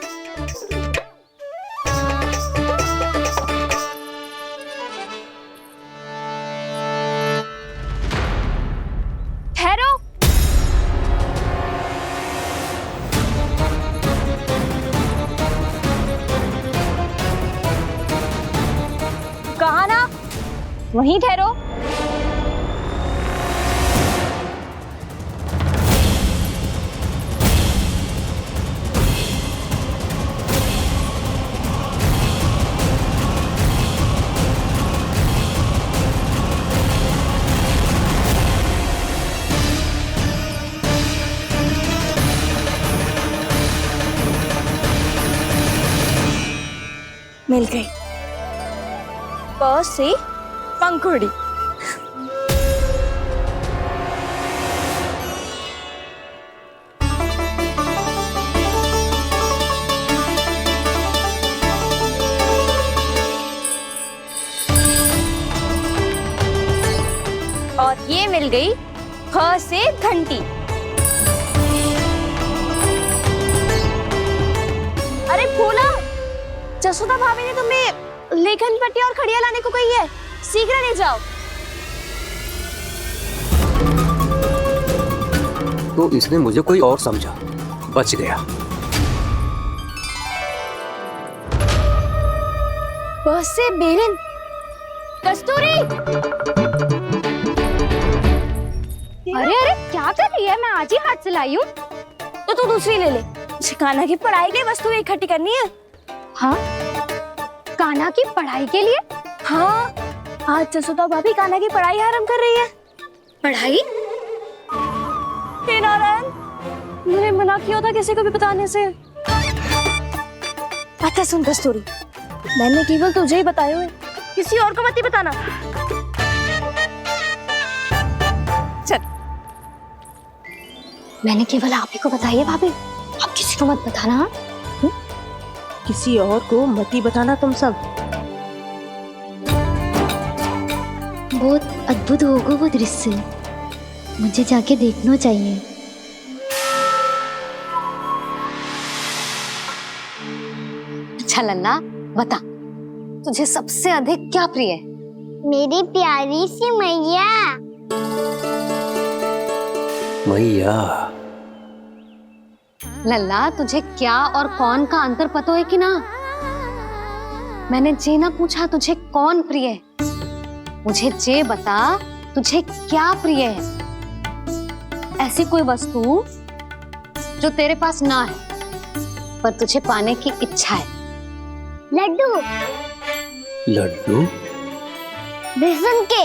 ठहरो। कहा ना, वहीं ठहरो। मिल गई। प से पंखुड़ी। और ये मिल गई ख से घंटी। अरे फूला, जसोदा भाभी ने तुम्हें लेखन पट्टी और खड़िया लाने को कही है, शीघ्र ले जाओ। तो इसने मुझे कोई और समझा, बच गया। बस से बेलन। कस्तूरी। अरे अरे क्या कर रही है? मैं आज ही हाथ से लाई हूँ। तो तू दूसरी ले ले। कान्हा की पढ़ाई के लिए वस्तुएं इकट्ठी करनी है। हाँ, कान्हा की पढ़ाई के लिए? हाँ, आज जसोदा भाभी कान्हा की पढ़ाई आरंभ कर रही है। पढ़ाई? हे नारायण, मैंने मना किया था किसी को भी बताने से। अच्छा सुन कस्तूरी, मैंने केवल तुझे ही बताया है, किसी और को मत ही बताना। मैंने केवल आप ही को बताई है भाभी, आप किसी को मत बताना। हाँ? किसी और को मत ही बताना तुम सब। बहुत अद्भुत होगा वो दृश्य, मुझे जाके देखना चाहिए। अच्छा लल्ला, बता तुझे सबसे अधिक क्या प्रिय है? मेरी प्यारी सी मैया। मैया। लल्ला, तुझे क्या और कौन का अंतर पता है कि ना? मैंने जे ना पूछा तुझे कौन प्रिय है, मुझे जे बता तुझे क्या प्रिय है। ऐसी कोई वस्तु जो तेरे पास ना है पर तुझे पाने की इच्छा है। लड्डू। लड्डू? बेसन के।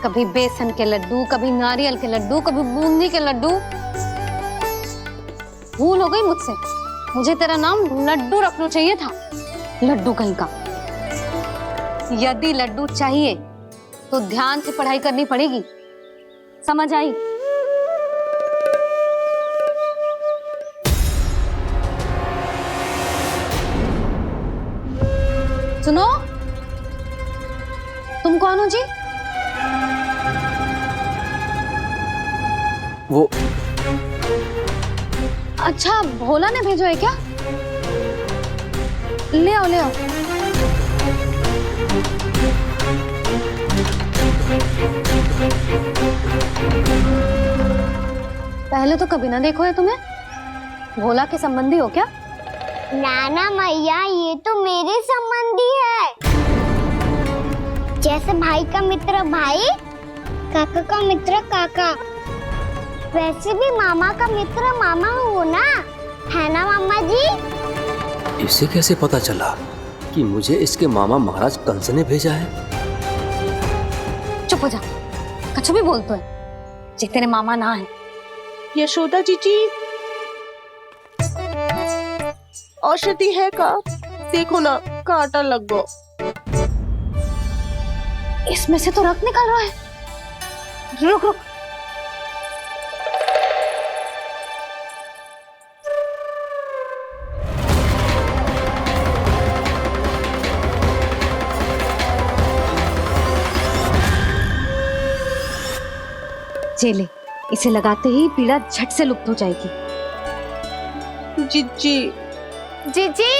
कभी बेसन के लड्डू, कभी नारियल के लड्डू, कभी बूंदी के लड्डू। भूल हो गई मुझसे, मुझे तेरा नाम लड्डू रखना चाहिए था। लड्डू कहीं का। यदि लड्डू चाहिए तो ध्यान से पढ़ाई करनी पड़ेगी, समझ आई? सुनो, तुम कौन हो जी? वो अच्छा, भोला ने भेजो है क्या? ले आओ ले आओ। पहले तो कभी ना देखो है तुम्हें। भोला के संबंधी हो क्या? नाना मैया, ये तो मेरे संबंधी है। जैसे भाई का मित्र भाई, काका का मित्र काका, वैसे भी मामा का मित्र मामा हो ना, है ना मामा जी? इसे कैसे पता चला कि मुझे इसके मामा महाराज कंस ने भेजा है? चुप हो जा, कछु भी बोलते है जे तेरे मामा ना है। यशोदा जीजी, औषधि है का? देखो ना, कांटा लग गो। इसमें से तो रक्त निकल रहा है। रुक रुक। चले, इसे लगाते ही पीड़ा झट से लुप्त हो जाएगी। जीजी, जीजी,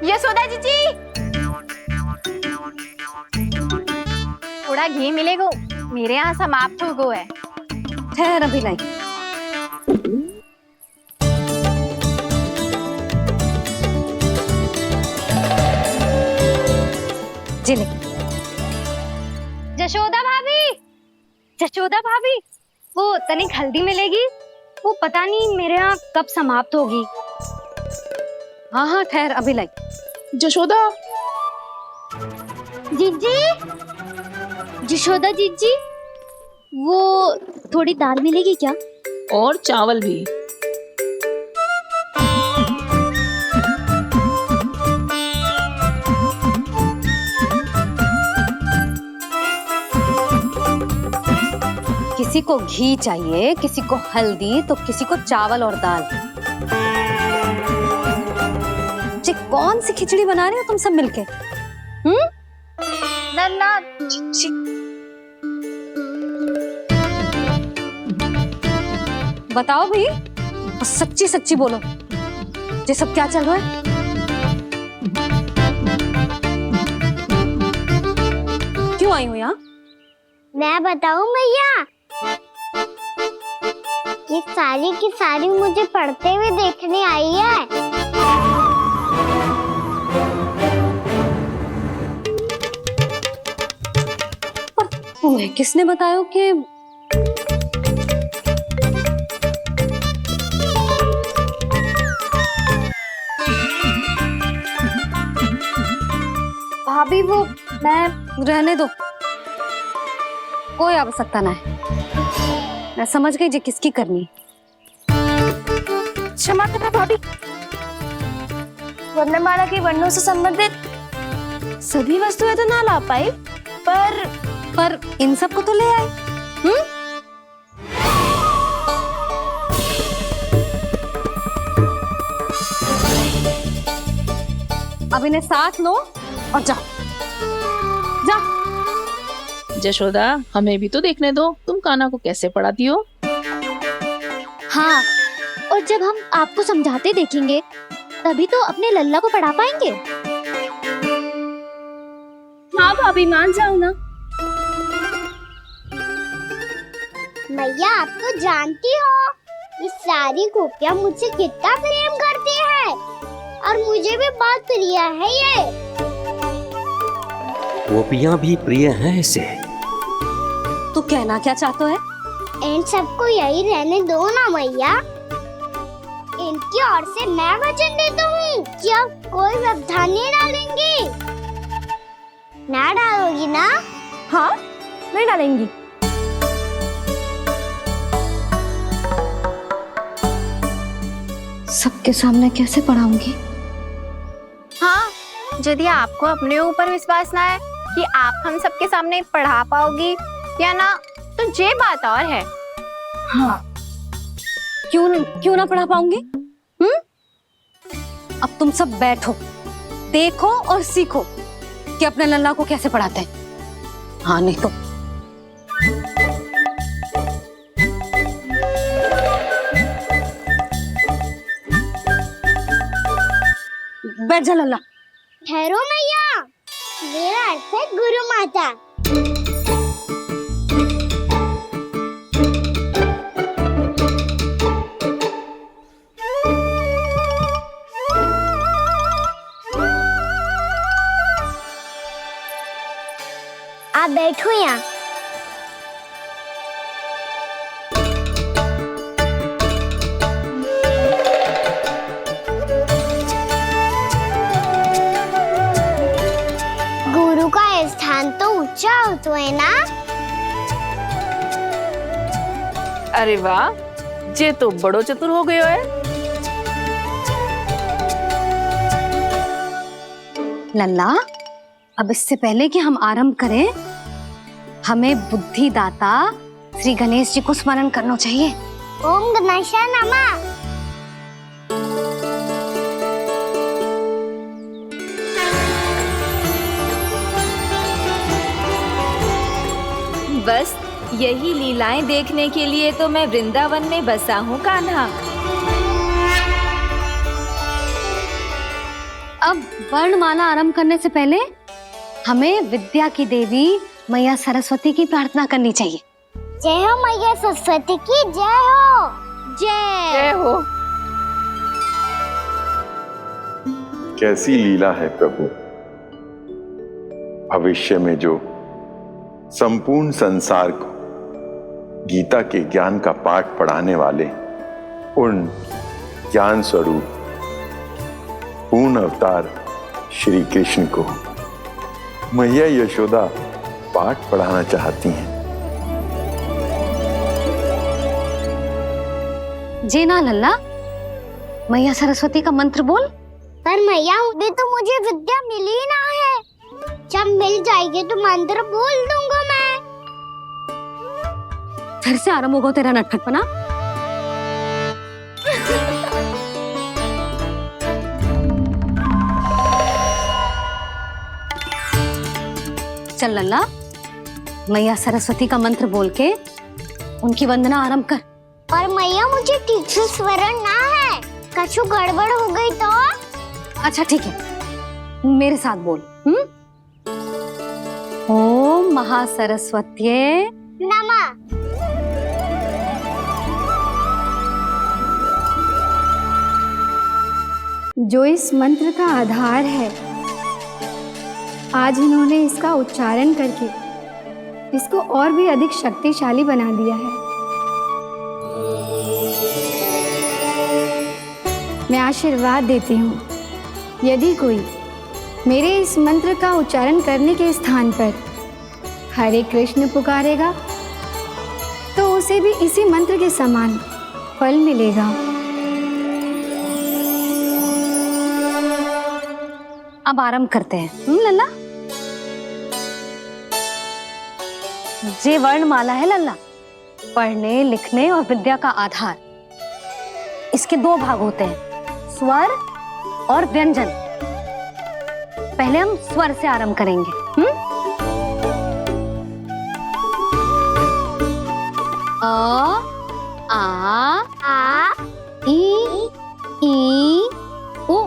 यशोदा जीजी, थोड़ा घी मिलेगा? मेरे यहाँ समाप्त हो गया है। ठहर अभी लाई। जिले। जशोदा भाभी, जशोदा भाभी, वो तनिक हल्दी मिलेगी? वो पता नहीं मेरे यहाँ कब समाप्त होगी। हाँ हाँ ठहर अभी लाई। जशोदा। जीजी, जशोदा जीजी, वो थोड़ी दाल मिलेगी क्या? और चावल भी। किसी को घी चाहिए, किसी को हल्दी, तो किसी को चावल और दाल। जे कौन सी खिचड़ी बना रहे हो तुम सब मिलके? नन्ना, बताओ भाई, और सच्ची सच्ची बोलो, ये सब क्या चल रहा है? क्यों आई हो यहाँ? मैं बताऊं भैया, ये सारी की सारी मुझे पढ़ते हुए देखने आई है। तुम्हें किसने बताया कि भाभी वो मैं रहने दो, कोई आवश्यकता ना है। मैं समझ गई जी किसकी करनी। क्षमा करना भाभी, वर्णमाला के वर्णों से संबंधित सभी वस्तुएं तो ना ला पाई, पर इन सब को तो ले आए। अब इन्हें साथ लो और जाओ। जा। जशोदा, हमें भी तो देखने दो तुम कान्हा को कैसे पढ़ाती हो। हाँ, और जब हम आपको समझाते देखेंगे तभी तो अपने लल्ला को पढ़ा पाएंगे। हाँ भाभी, मान जाओ ना। मैया, आप तो जानती हो ये सारी गोपियाँ मुझसे कितना प्रेम करती है और मुझे भी बहुत प्रिय है ये। गोपियाँ भी प्रिय हैं इसे। तू कहना क्या चाहता है? इन सबको यही रहने दो ना मैया। इनकी ओर से मैं वचन देता हूँ कि अब कोई व्यवधान नहीं डालेंगी। ना डालोगी ना? हाँ, नहीं डालेंगी। सबके सामने कैसे पढ़ाऊंगी? हाँ, यदि आपको अपने ऊपर विश्वास ना है कि आप हम सबके सामने पढ़ा पाओगी या ना, तो ये बात और है। हाँ, क्यों ना पढ़ा पाऊंगी? अब तुम सब बैठो, देखो और सीखो कि अपने लल्ला को कैसे पढ़ाते हैं। हाँ, नहीं तो बैठ जा लल्ला। ठहरो मैया, मेरा अर्थ है गुरु माता। आप बैठो यहाँ। गुरु का स्थान तो ऊंचा होता है ना? अरे वाह, जे तो बड़ो चतुर हो गयो है। लल्ला, अब इससे पहले कि हम आरंभ करें, हमें बुद्धिदाता श्री गणेश जी को स्मरण करना चाहिए। ओम गणेशाय नमः। बस यही लीलाएं देखने के लिए तो मैं वृंदावन में बसा हूँ कान्हा। अब वर्णमाला आरंभ करने से पहले हमें विद्या की देवी मैया सरस्वती की प्रार्थना करनी चाहिए। जय हो मैया सरस्वती की, जय हो। जय हो। कैसी लीला है प्रभु। भविष्य में जो संपूर्ण संसार को गीता के ज्ञान का पाठ पढ़ाने वाले उन ज्ञान स्वरूप पूर्ण अवतार श्री कृष्ण को मैया यशोदा पाठ पढ़ाना चाहती हैं। जी ना लल्ला, मैया सरस्वती का मंत्र बोल। पर मैया, अभी तो मुझे विद्या मिली ना है। जब मिल जाएगी तो मंत्र बोल दूंगा मैं। फिर से आरंभ होगा तेरा नटखटपना। चल लल्ला, मैया सरस्वती का मंत्र बोल के उनकी वंदना आरंभ कर। पर मैया, मुझे ठीक से स्मरण ना है, कछु गड़बड़ हो गई तो? अच्छा ठीक है, मेरे साथ बोल। ओम महासरस्वत्यै नमः। जो इस मंत्र का आधार है, आज इन्होंने इसका उच्चारण करके इसको और भी अधिक शक्तिशाली बना दिया है। मैं आशीर्वाद देती हूँ, यदि कोई मेरे इस मंत्र का उच्चारण करने के स्थान पर हरे कृष्ण पुकारेगा तो उसे भी इसी मंत्र के समान फल मिलेगा। अब आरंभ करते हैं। लल्ला, जे वर्णमाला है लल्ला, पढ़ने लिखने और विद्या का आधार। इसके दो भाग होते हैं, स्वर और व्यंजन। पहले हम स्वर से आरंभ करेंगे। अ आ ई उ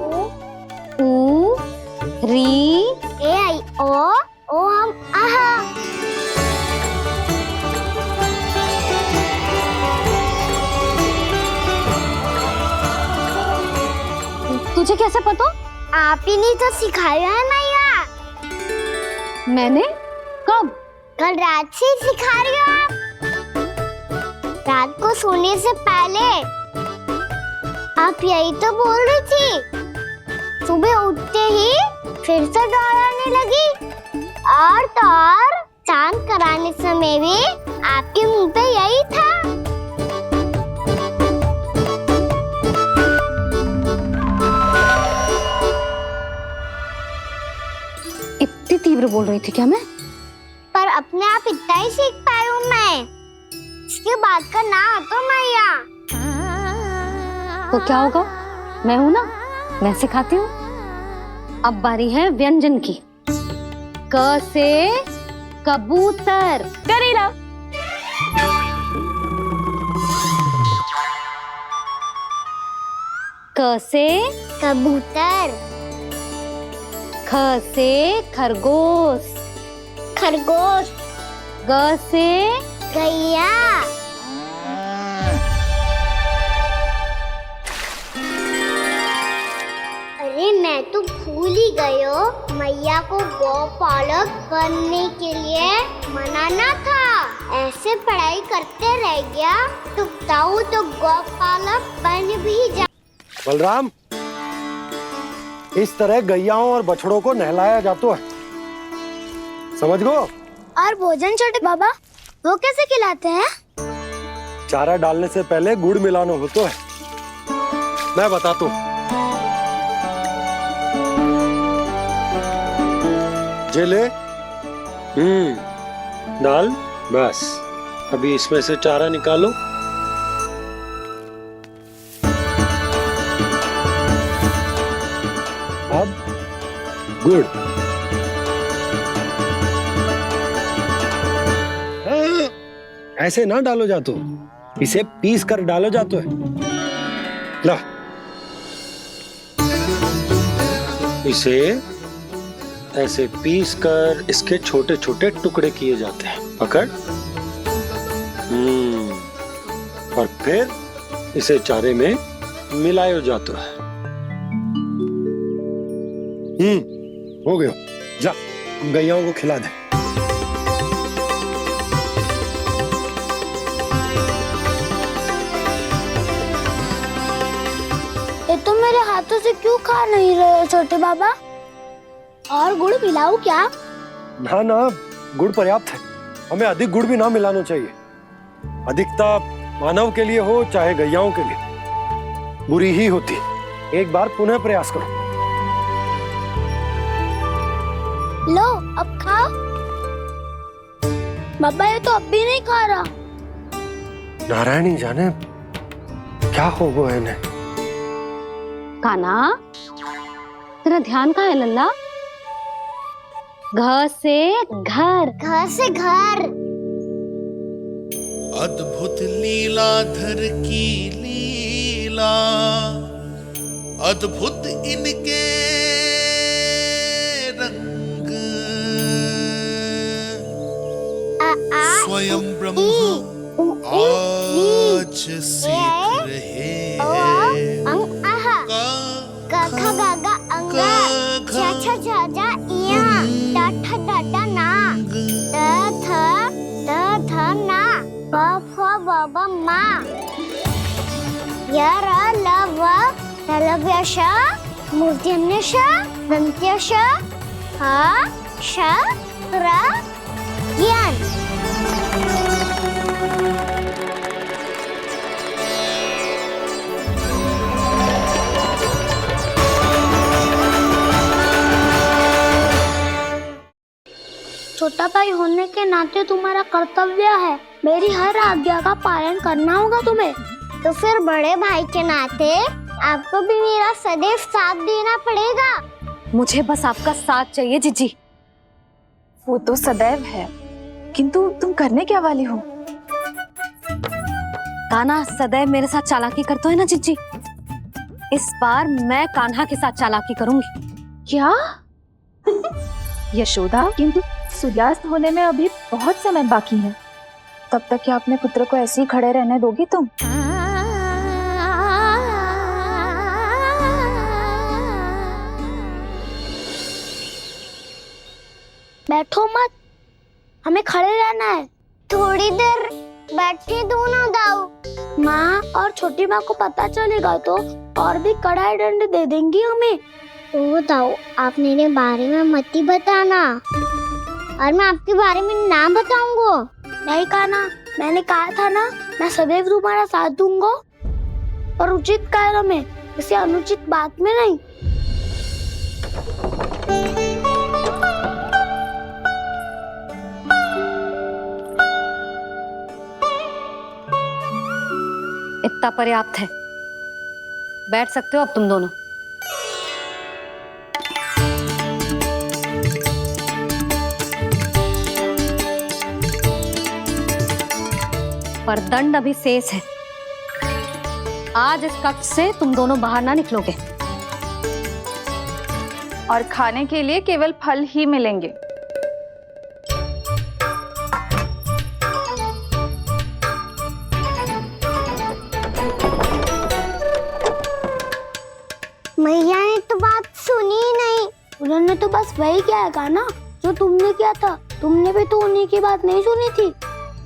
री ए आई ओ हम आहा। तुझे कैसे पता? आप ही नहीं तो सिखाया है मैया। मैंने? कब? कल रात से सिखा रही हो आप। रात को सोने से पहले आप यही तो बोल रही थी। सुबह उठते ही फिर से डराने लगी और तो और स्नान कराने समय भी आपके मुंह पे यही था। इतनी तीव्र बोल रही थी क्या मैं? पर अपने आप इतना ही सीख पाई हूँ मैं। इसके बाद का ना तो मैया। तो क्या होगा? मैं हूं ना, मैं सिखाती हूँ। अब बारी है व्यंजन की। क से कबूतर। करेला। क से कबूतर। ख से खरगोश। खरगोश। ग से गैया। अरे मैं तो भूल ही गई हूँ, मैया को गौपालक बनने के लिए मनाना था। ऐसे पढ़ाई करते रह गया तो ताऊ तो गौपालक बन भी जा। बलराम, इस तरह गैयाओं और बछड़ों को नहलाया जाता है, समझ गो? और भोजन छोटे बाबा वो कैसे खिलाते हैं? चारा डालने से पहले गुड़ मिलाना होता है। मैं बताता हूँ। जे ले, डाल, बस। अभी इसमें से चारा निकालो। अब गुड़। ऐसे ना डालो जातो, इसे पीस कर डालो जातो है। ला, इसे ऐसे पीस कर इसके छोटे छोटे टुकड़े किए जाते हैं। पकड़। और फिर इसे चारे में मिलाया जाता है। हो गया। जा, गैयाओं को खिला दे। ये तो मेरे हाथों से क्यों खा नहीं रहे हो छोटे बाबा? और गुड़ मिलाऊं क्या? ना ना, गुड़ पर्याप्त है। हमें अधिक गुड़ भी ना मिलाना चाहिए। अधिकता मानव के लिए हो चाहे गैयाओं के लिए बुरी ही होती। एक बार पुनः प्रयास करो। लो, अब खाओ। बाबा ये तो अब भी नहीं खा रहा। नारायणी जाने क्या हो गया इन्हें। काना, तेरा ध्यान कहाँ है लल्ला? घ से घर। घर से घर। अद्भुत लीलाधर की लीला, अद्भुत इनके रंग, स्वयं ब्रह्म आज सीख रहे हैं। ग ख ग घ अंग, छ छ छ ज इया, ट ठ ड ड ना, द ध ना, प फ ब ब मा, य र ल व लव्य श, मूर्धन्य श, दन्त्य श, ह श र ज्ञान। छोटा भाई होने के नाते तुम्हारा कर्तव्य है, मेरी हर आज्ञा का पालन करना होगा तुम्हें। तो फिर बड़े भाई के नाते आपको भी मेरा सदैव साथ देना पड़ेगा। मुझे बस आपका साथ चाहिए जिज्जी। वो तो सदैव है, किंतु तुम करने क्या वाली हो? कान्हा सदैव मेरे साथ चालाकी करता है ना जिज्जी, इस बार मैं कान्हा के साथ चालाकी करूंगी। क्या? यशोदा, किंतु सूर्यास्त होने में अभी बहुत समय बाकी है, तब तक क्या अपने पुत्र को ऐसे ही खड़े रहने दोगी तुम? बैठो मत, हमें खड़े रहना है। थोड़ी देर बैठे दो ना दाऊ। माँ और छोटी माँ को पता चलेगा तो और भी कड़ा दंड दे देंगी हमें। ओ दाऊ, आप मेरे बारे में मत ही बताना, और मैं आपके बारे में ना बताऊंगा। नहीं कान्हा, मैंने कहा था ना, मैं सदैव तुम्हारा साथ दूंगा, और उचित कार्य में, किसी अनुचित बात में नहीं। इतना पर्याप्त है, बैठ सकते हो अब तुम दोनों। पर दंड अभी शेष है। आज इस कक्ष से तुम दोनों बाहर ना निकलोगे, और खाने के लिए केवल फल ही मिलेंगे। मैया ने तो बात सुनी ही नहीं। उन्होंने तो बस वही किया ना जो तुमने किया था। तुमने भी तो उन्हीं की बात नहीं सुनी थी।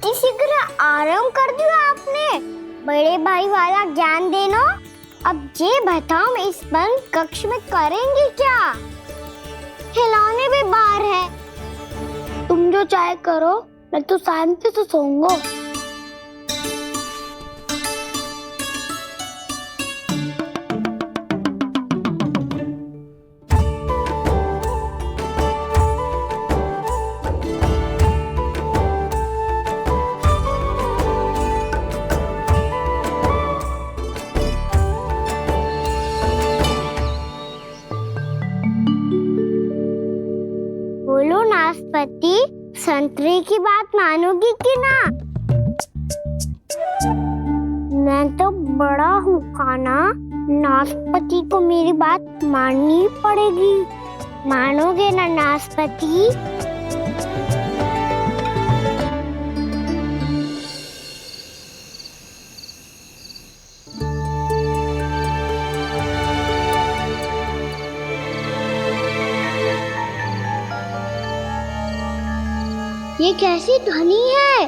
इसी तरह आराम कर दिया आपने। बड़े भाई वाला ज्ञान देना। अब ये बताओ, इस बंद कक्ष में करेंगे क्या? खिलौने भी बाहर है। तुम जो चाहे करो, मैं तो शांति से सोऊंगा। बोलो नाशपाती, संतरे की बात मानोगी कि ना? मैं तो बड़ा हूँ कान्हा, नाशपाती को मेरी बात माननी पड़ेगी। मानोगे ना नाशपाती? ये कैसी ध्वनि है?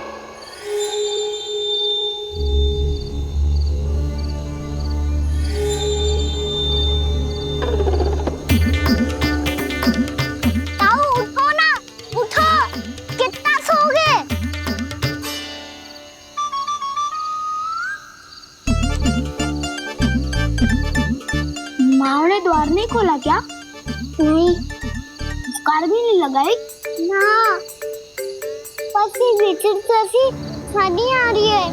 ताऊ उठो ना, उठो, कितना सोओगे? माँ ने द्वार नहीं खोला क्या? नहीं। कार भी नहीं लगाई ना। विचित्र सी ध्वनि आ रही है।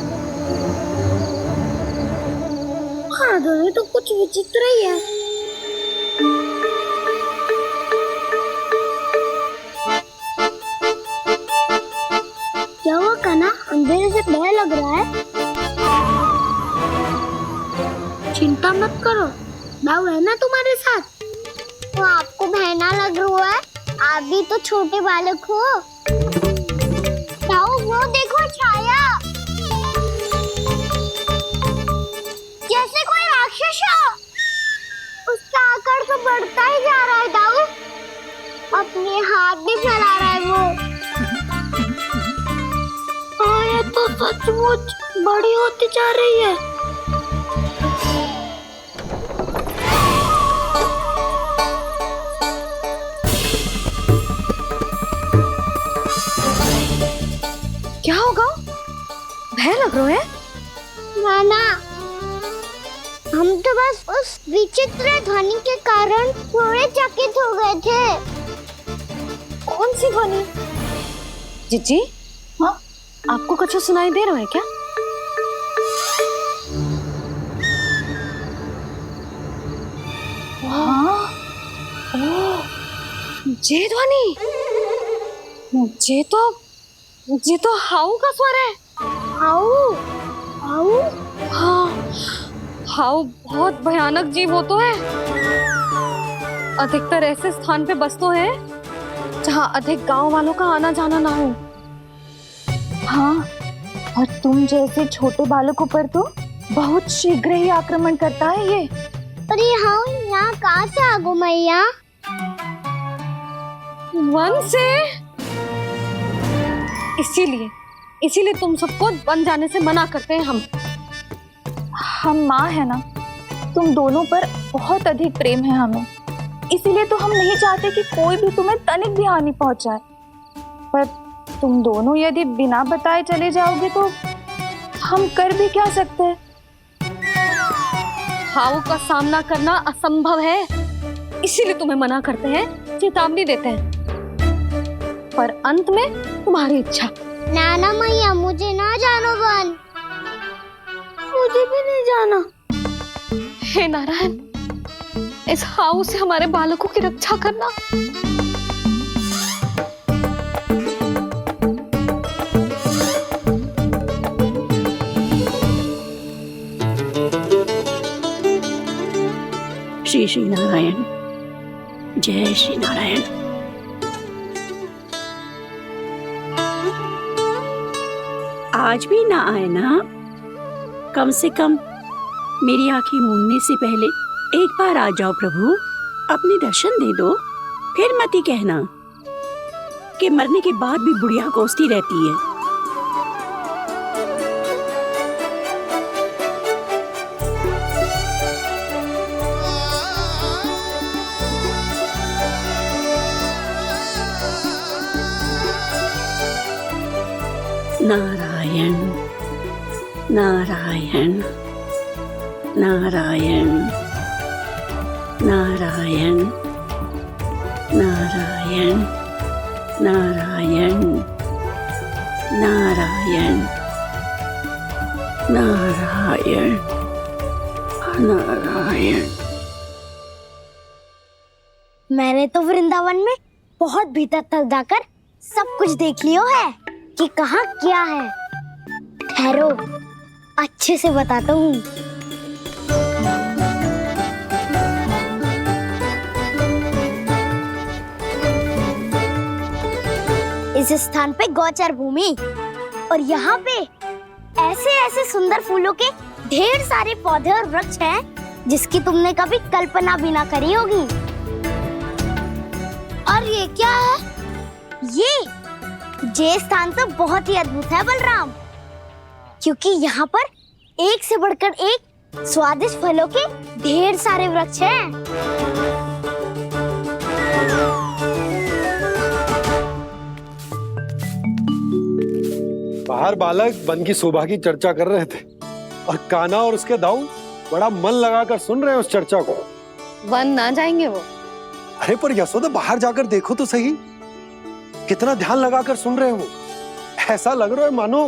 हाँ, ध्वनि तो कुछ विचित्र ही है। क्या हुआ कान्हा? अंधेरे से भय लग रहा है। चिंता मत करो, दाऊ है ना तुम्हारे साथ। तो आपको भय ना लग रहा है? आप भी तो छोटे बालक हो। वो देखो छाया, जैसे कोई राक्षस हो। उसका आकार तो बढ़ता ही जा रहा है दाऊ। अपने हाथ भी फैला रहा है वो। ये तो सचमुच बड़ी होती जा रही है। क्या होगा? भय लग रहा है? नाना, हम तो बस उस विचित्र ध्वनि के कारण थोड़े चकित हो गए थे। कौन सी ध्वनि? जिज्जी, हाँ, आपको कुछ सुनाई दे रहा है क्या? हाँ। ओह, ये ध्वनि, ये तो हाउ का स्वर है। हाउ हाउ हाँ, हाउ बहुत भयानक जीव हो तो है। अधिकतर ऐसे स्थान पे बसते हैं जहाँ अधिक गांव वालों का आना जाना ना हो। हाँ, और तुम जैसे छोटे बालकों पर तो बहुत शीघ्र ही आक्रमण करता है ये। अरे हाँ, यहाँ कहाँ से आ गो मैया? वन से। इसीलिए तुम सबको वन जाने से मना करते हैं हम माँ है ना, तुम दोनों पर बहुत अधिक प्रेम है हमें, इसीलिए तो हम नहीं चाहते कि कोई भी तुम्हें तनिक भी हानि पहुंचाए। पर तुम दोनों यदि बिना बताए चले जाओगे तो हम कर भी क्या सकते हैं? हाउ का सामना करना असंभव है, इसीलिए तुम्हें मना करते हैं, चेतावनी देते हैं। पर अंत में तुम्हारी इच्छा। नाना मैया, मुझे ना जानो वन, मुझे भी नहीं जाना। हे नारायण, इस हाउ से हमारे बालकों की रक्षा करना। श्री श्री नारायण, जय श्री नारायण। आज भी ना आए ना? कम से कम मेरी आंखें मूंदने से पहले एक बार आ जाओ प्रभु, अपने दर्शन दे दो। फिर मत ही कहना कि मरने के बाद भी बुढ़िया कोसती रहती है। नारायण नारायण नारायण नारायण नारायण नारायण नारायण नारायण नारायण। मैंने तो वृंदावन में बहुत भीतर तक जाकर सब कुछ देख लियो है कि कहाँ क्या है। ठहरो, अच्छे से बताता हूँ। इस स्थान पे गोचर भूमि और यहाँ पे ऐसे ऐसे सुंदर फूलों के ढेर सारे पौधे और वृक्ष हैं जिसकी तुमने कभी कल्पना भी ना करी होगी। और ये क्या है? ये स्थान तो बहुत ही अद्भुत है बलराम, क्योंकि यहाँ पर एक से बढ़कर एक स्वादिष्ट फलों के ढेर सारे वृक्ष हैं। बाहर बालक वन की शोभा की चर्चा कर रहे थे और कान्हा और उसके दाऊ बड़ा मन लगाकर सुन रहे हैं उस चर्चा को। वन ना जाएंगे वो? अरे पर यशोदा, बाहर जाकर देखो तो सही, कितना ध्यान लगाकर सुन रहे हो। ऐसा लग रहा है मानो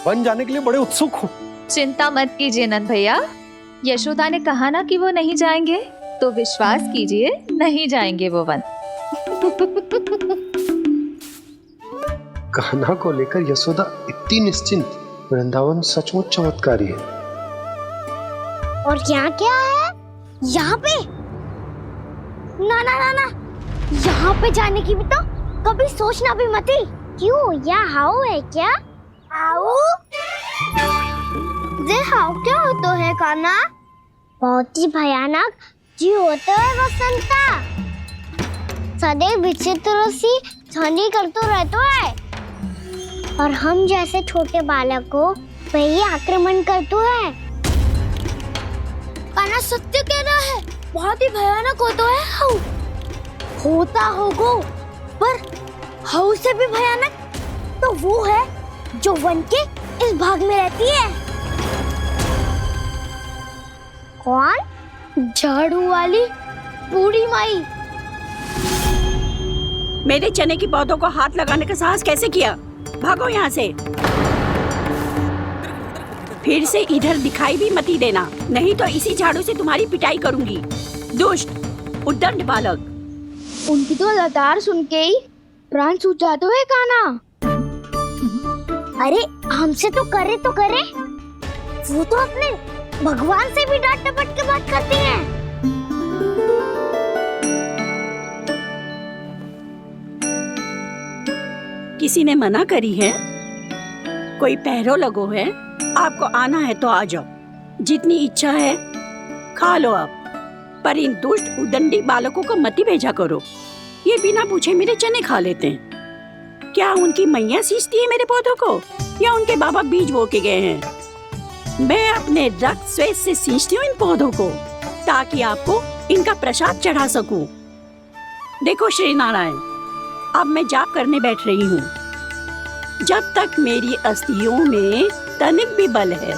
वन जाने के लिए बड़े उत्सुक हो। चिंता मत कीजिए नंद भैया, यशोदा ने कहा ना कि वो नहीं जाएंगे, तो विश्वास कीजिए नहीं जाएंगे वो वन। कान्हा को लेकर यशोदा इतनी निश्चिंत, वृंदावन सचमुच चमत्कारी है। और यहाँ क्या है? यहाँ पे ना ना ना ना, यहाँ पे जाने की भी तो कभी सोचना भी मत ही। क्यों, यहाँ हाउ है क्या? हाउ? ये हाउ क्या होता है कान्हा? बहुत ही भयानक जी होता है वसंता, सदैव विचित्र सी ध्वनि करते रहता है और हम जैसे छोटे बालक को वही आक्रमण करते हैं। कान्हा सत्य कह रहा है, बहुत ही भयानक होता है हाउ। होता होगा, पर हाउ से भी भयानक तो वो है जो वन के इस भाग में रहती है। कौन? झाड़ू वाली बूढ़ी माई। मेरे चने की पौधों को हाथ लगाने का साहस कैसे किया? भागो यहाँ से। फिर से इधर दिखाई भी मत ही देना, नहीं तो इसी झाड़ू से तुम्हारी पिटाई करूंगी। दुष्ट, उद्दंड बालक। उनकी तो लतार सुन के ही प्राण छूट जाते हुए काना। अरे हमसे तो करे, वो तो अपने भगवान से भी डांट डपट के बात करती हैं। किसी ने मना करी है? कोई पैरों लगो है? आपको आना है तो आ जाओ, जितनी इच्छा है खा लो आप, पर इन दुष्ट उदंडी बालकों को मत ही भेजा करो। ये बिना पूछे मेरे चने खा लेते हैं। क्या उनकी मैया सींचती है मेरे पौधों को, या उनके बाबा बीज बो के गए हैं? मैं अपने रक्त स्वेद से सींचती हूँ इन पौधों को, ताकि आपको इनका प्रसाद चढ़ा सकूं। देखो श्री नारायण, अब मैं जाप करने बैठ रही हूँ। जब तक मेरी अस्थियों में तनिक भी बल है,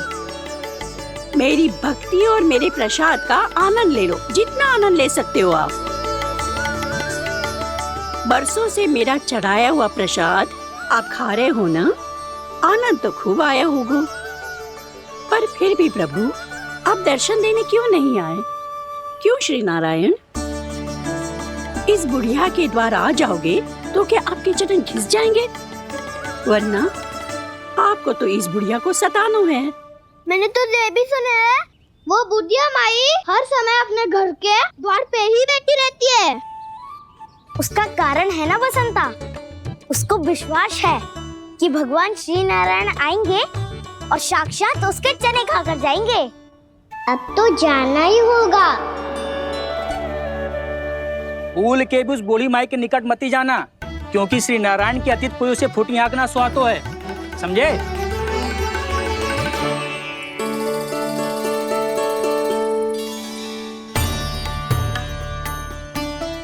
मेरी भक्ति और मेरे प्रसाद का आनंद ले लो, जितना आनंद ले सकते हो आप। बरसों से मेरा चढ़ाया हुआ प्रसाद आप खा रहे हो ना, आनंद तो खूब आया होगा। पर फिर भी प्रभु, आप दर्शन देने क्यों नहीं आए? क्यों श्री नारायण? इस बुढ़िया के द्वार आ जाओगे तो क्या आपके चरण घिस जाएंगे? वरना आपको तो इस बुढ़िया को सताना है। मैंने तो ये भी सुना है, वो बुढ़िया माई हर समय अपने घर के द्वार पे ही बैठी रहती है। उसका कारण है ना बसंता, उसको विश्वास है कि भगवान श्री नारायण आएंगे और साक्षात उसके चने खाकर जाएंगे। अब तो जाना ही होगा। भूल के भी उस बूढ़ी माई के निकट मती जाना, क्योंकि श्री नारायण की अतीत पुरुष से फूटी आंख ना स्वातो है, समझे?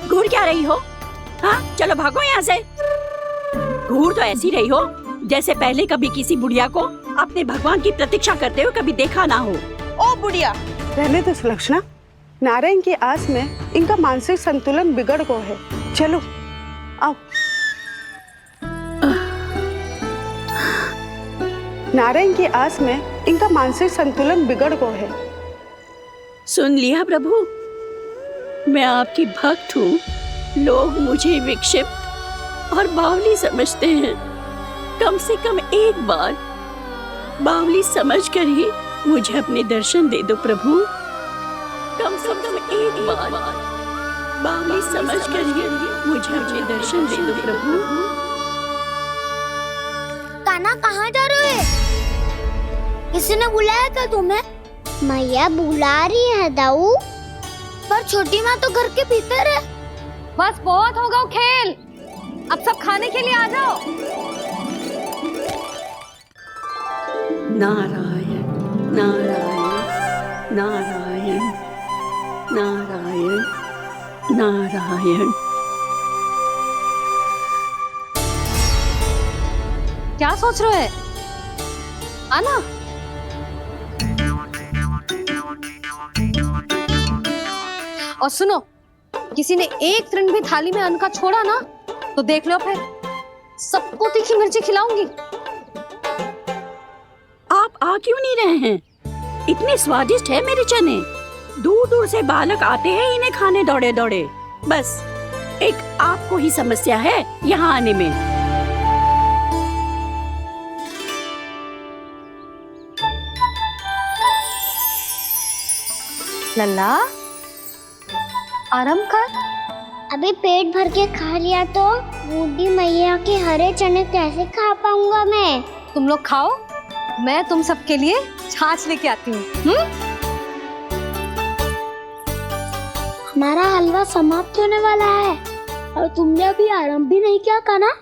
घूर क्या रही हो? हाँ, चलो भागो यहाँ से। घूर तो ऐसी रही हो जैसे पहले कभी किसी बुढ़िया को अपने भगवान की प्रतीक्षा करते हुए कभी देखा ना हो। ओ बुढ़िया, रहने दो सुलक्षणा, नारायण की आस में इनका मानसिक संतुलन बिगड़ गो है। चलो आओ। नारायण की आस में इनका मानसिक संतुलन बिगड़ गो है। सुन लिया प्रभु, मैं आपकी भक्त हूँ। लोग मुझे विक्षिप्त और बावली समझते हैं। कम से कम एक बार बावली समझकर ही मुझे अपने दर्शन दे दो प्रभु। कम से कम एक बार बावली समझकर ही मुझे अपने दर्शन दे दो प्रभु। कान्हा कहाँ जा रहे हो? किसी ने बुलाया था तुम्हें? मैया बुला रही है दाऊ, पर छोटी माँ तो घर के भीतर है। बस बहुत होगा वो खेल, अब सब खाने के लिए आ जाओ। नारायण नारायण नारायण नारायण नारायण। क्या सोच रहे हैं? आना। और सुनो, किसी ने एक तृण भी थाली में अन्न का छोड़ा ना तो देख लो, फिर सबको तीखी मिर्ची खिलाऊंगी। आप आ क्यों नहीं रहे हैं? इतने स्वादिष्ट है मेरे चने। दूर दूर से बालक आते हैं इन्हें खाने दौड़े दौड़े। बस एक आपको ही समस्या है यहाँ आने में। लल्ला, आराम कर। अभी पेट भर के खा लिया तो बूढ़ी मैया के हरे चने कैसे खा पाऊंगा मैं? तुम लोग खाओ, मैं तुम सबके लिए छाछ लेके आती हूँ। हमारा हलवा समाप्त होने वाला है और तुमने अभी आराम भी नहीं किया कान्हा।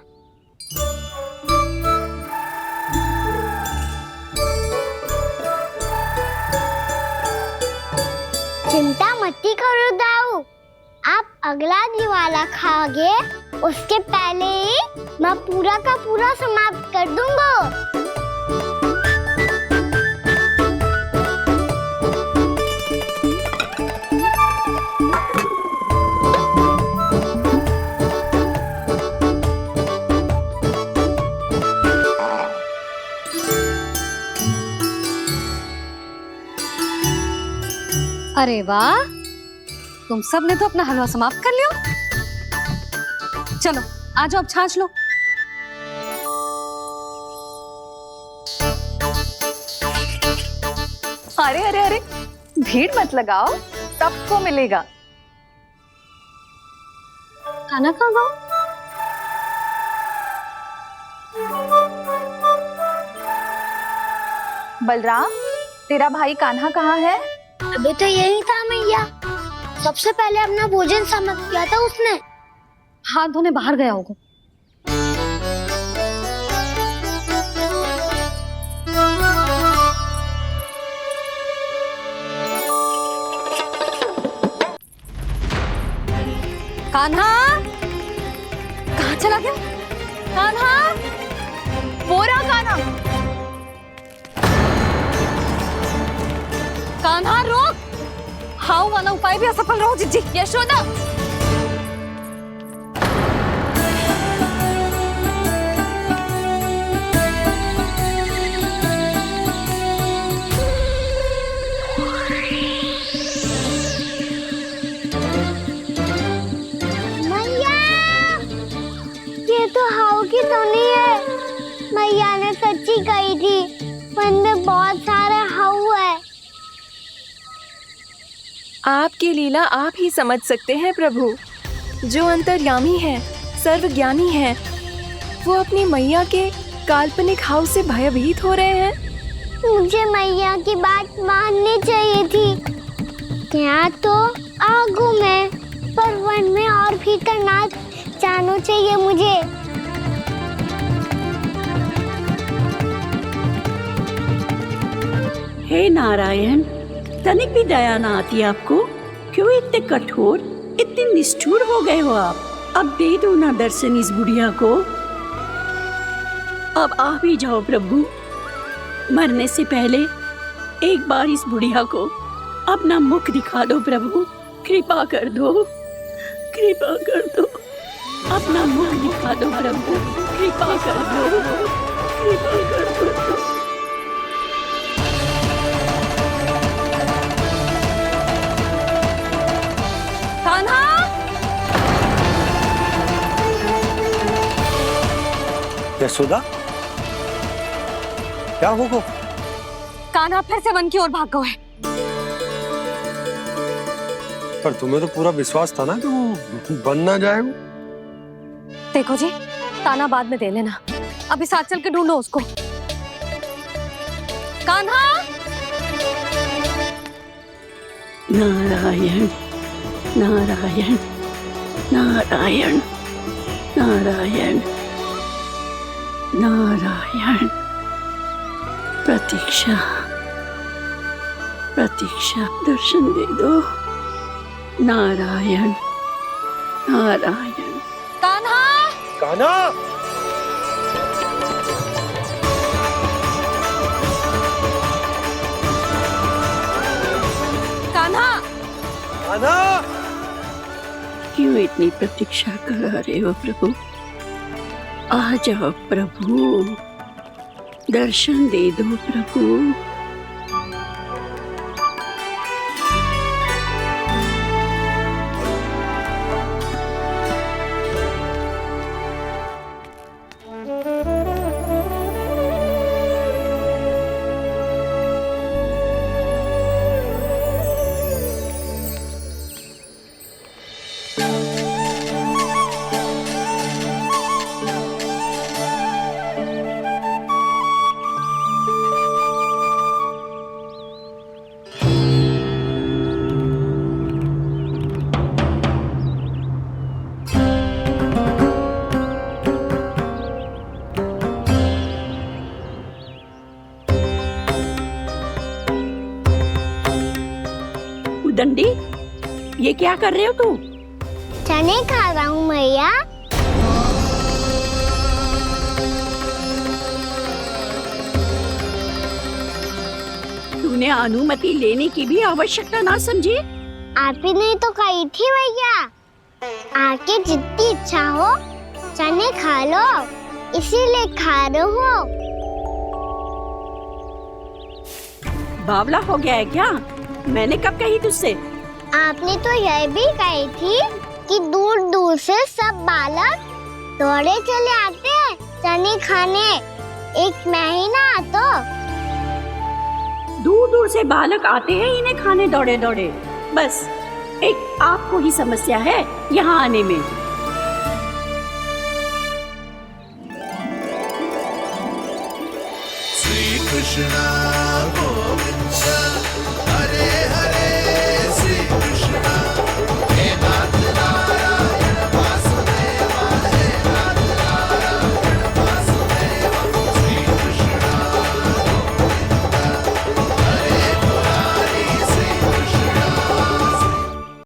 चिंता मत करो दाऊ, आप अगला दिवाला खाओगे उसके पहले ही मैं पूरा का पूरा समाप्त कर दूंगा। अरे वाह, तुम सब ने तो अपना हलवा समाप्त कर लिया। चलो आ जाओ, अब छाछ लो। अरे अरे अरे, भीड़ मत लगाओ, सबको मिलेगा। खाना खा गो। बलराम, तेरा भाई कान्हा कहाँ है? अभी तो यही था मैया, सबसे पहले अपना भोजन समाप्त किया था उसने। हाथ धोने बाहर गया होगा। कान्हा कहाँ चला गया? कान्हा, वो रहा कान्हा। कान्हा रोक! हाउ वाला उपाय भी असफल रहो जिज्जी। यशोदा, मैया, ये तो हाउ की धुनी है। मैया ने सच्ची कही थी, वन में बहुत सारे हाउ है। आपकी लीला आप ही समझ सकते हैं प्रभु। जो अंतर्यामी है, सर्वज्ञानी है, वो अपनी मैया के काल्पनिक हाव से भयभीत हो रहे हैं। मुझे मैया की बात माननी चाहिए थी। यहाँ तो आगू में, पर वन में और भीतर ना जाना चाहिए मुझे। हे नारायण, तनिक भी दया ना आती आपको? क्यों इतने कठोर, इतने निष्ठुर हो गए हो आप? अब दे दो ना दर्शन इस बुढ़िया को। अब आ भी जाओ प्रभु, मरने से पहले एक बार इस बुढ़िया को अपना मुख दिखा दो प्रभु। कृपा कर दो, कृपा कर दो, अपना मुख दिखा दो प्रभु। कृपा कर दो, कृपा कर दो। कान्हा! यशोदा, क्या होगा? कान्हा फिर से वन की ओर भाग गए। पर तुम्हें तो पूरा विश्वास था ना कि वो बन ना जाएगा। देखो जी, ताना बाद में दे लेना, अभी साथ चल के ढूंढो उसको। कान्हा! नारायण नारायण नारायण नारायण नारायण। प्रतीक्षा प्रतीक्षा, दर्शन दे दो। नारायण नारायण। कान्हा! कान्हा! कान्हा! कान्हा! क्यों इतनी प्रतीक्षा करा रहे हो प्रभु? आ जाओ प्रभु, दर्शन दे दो प्रभु। दंडी, ये क्या कर रहे हो तू? चने खा रहा हूँ मैया। तूने अनुमति लेने की भी आवश्यकता ना समझी? आप ही नहीं तो कही थी भैया, आके जितनी इच्छा हो चने खा लो, इसीलिए खा रहे हो। बावला हो गया है क्या? मैंने कब कही तुझसे? आपने तो यह भी कही थी कि दूर दूर से सब बालक दौड़े चले आते हैं चने खाने। एक महीना तो दूर दूर से बालक आते हैं इन्हें खाने दौड़े दौड़े। बस एक आपको ही समस्या है यहाँ आने में। श्री कृष्ण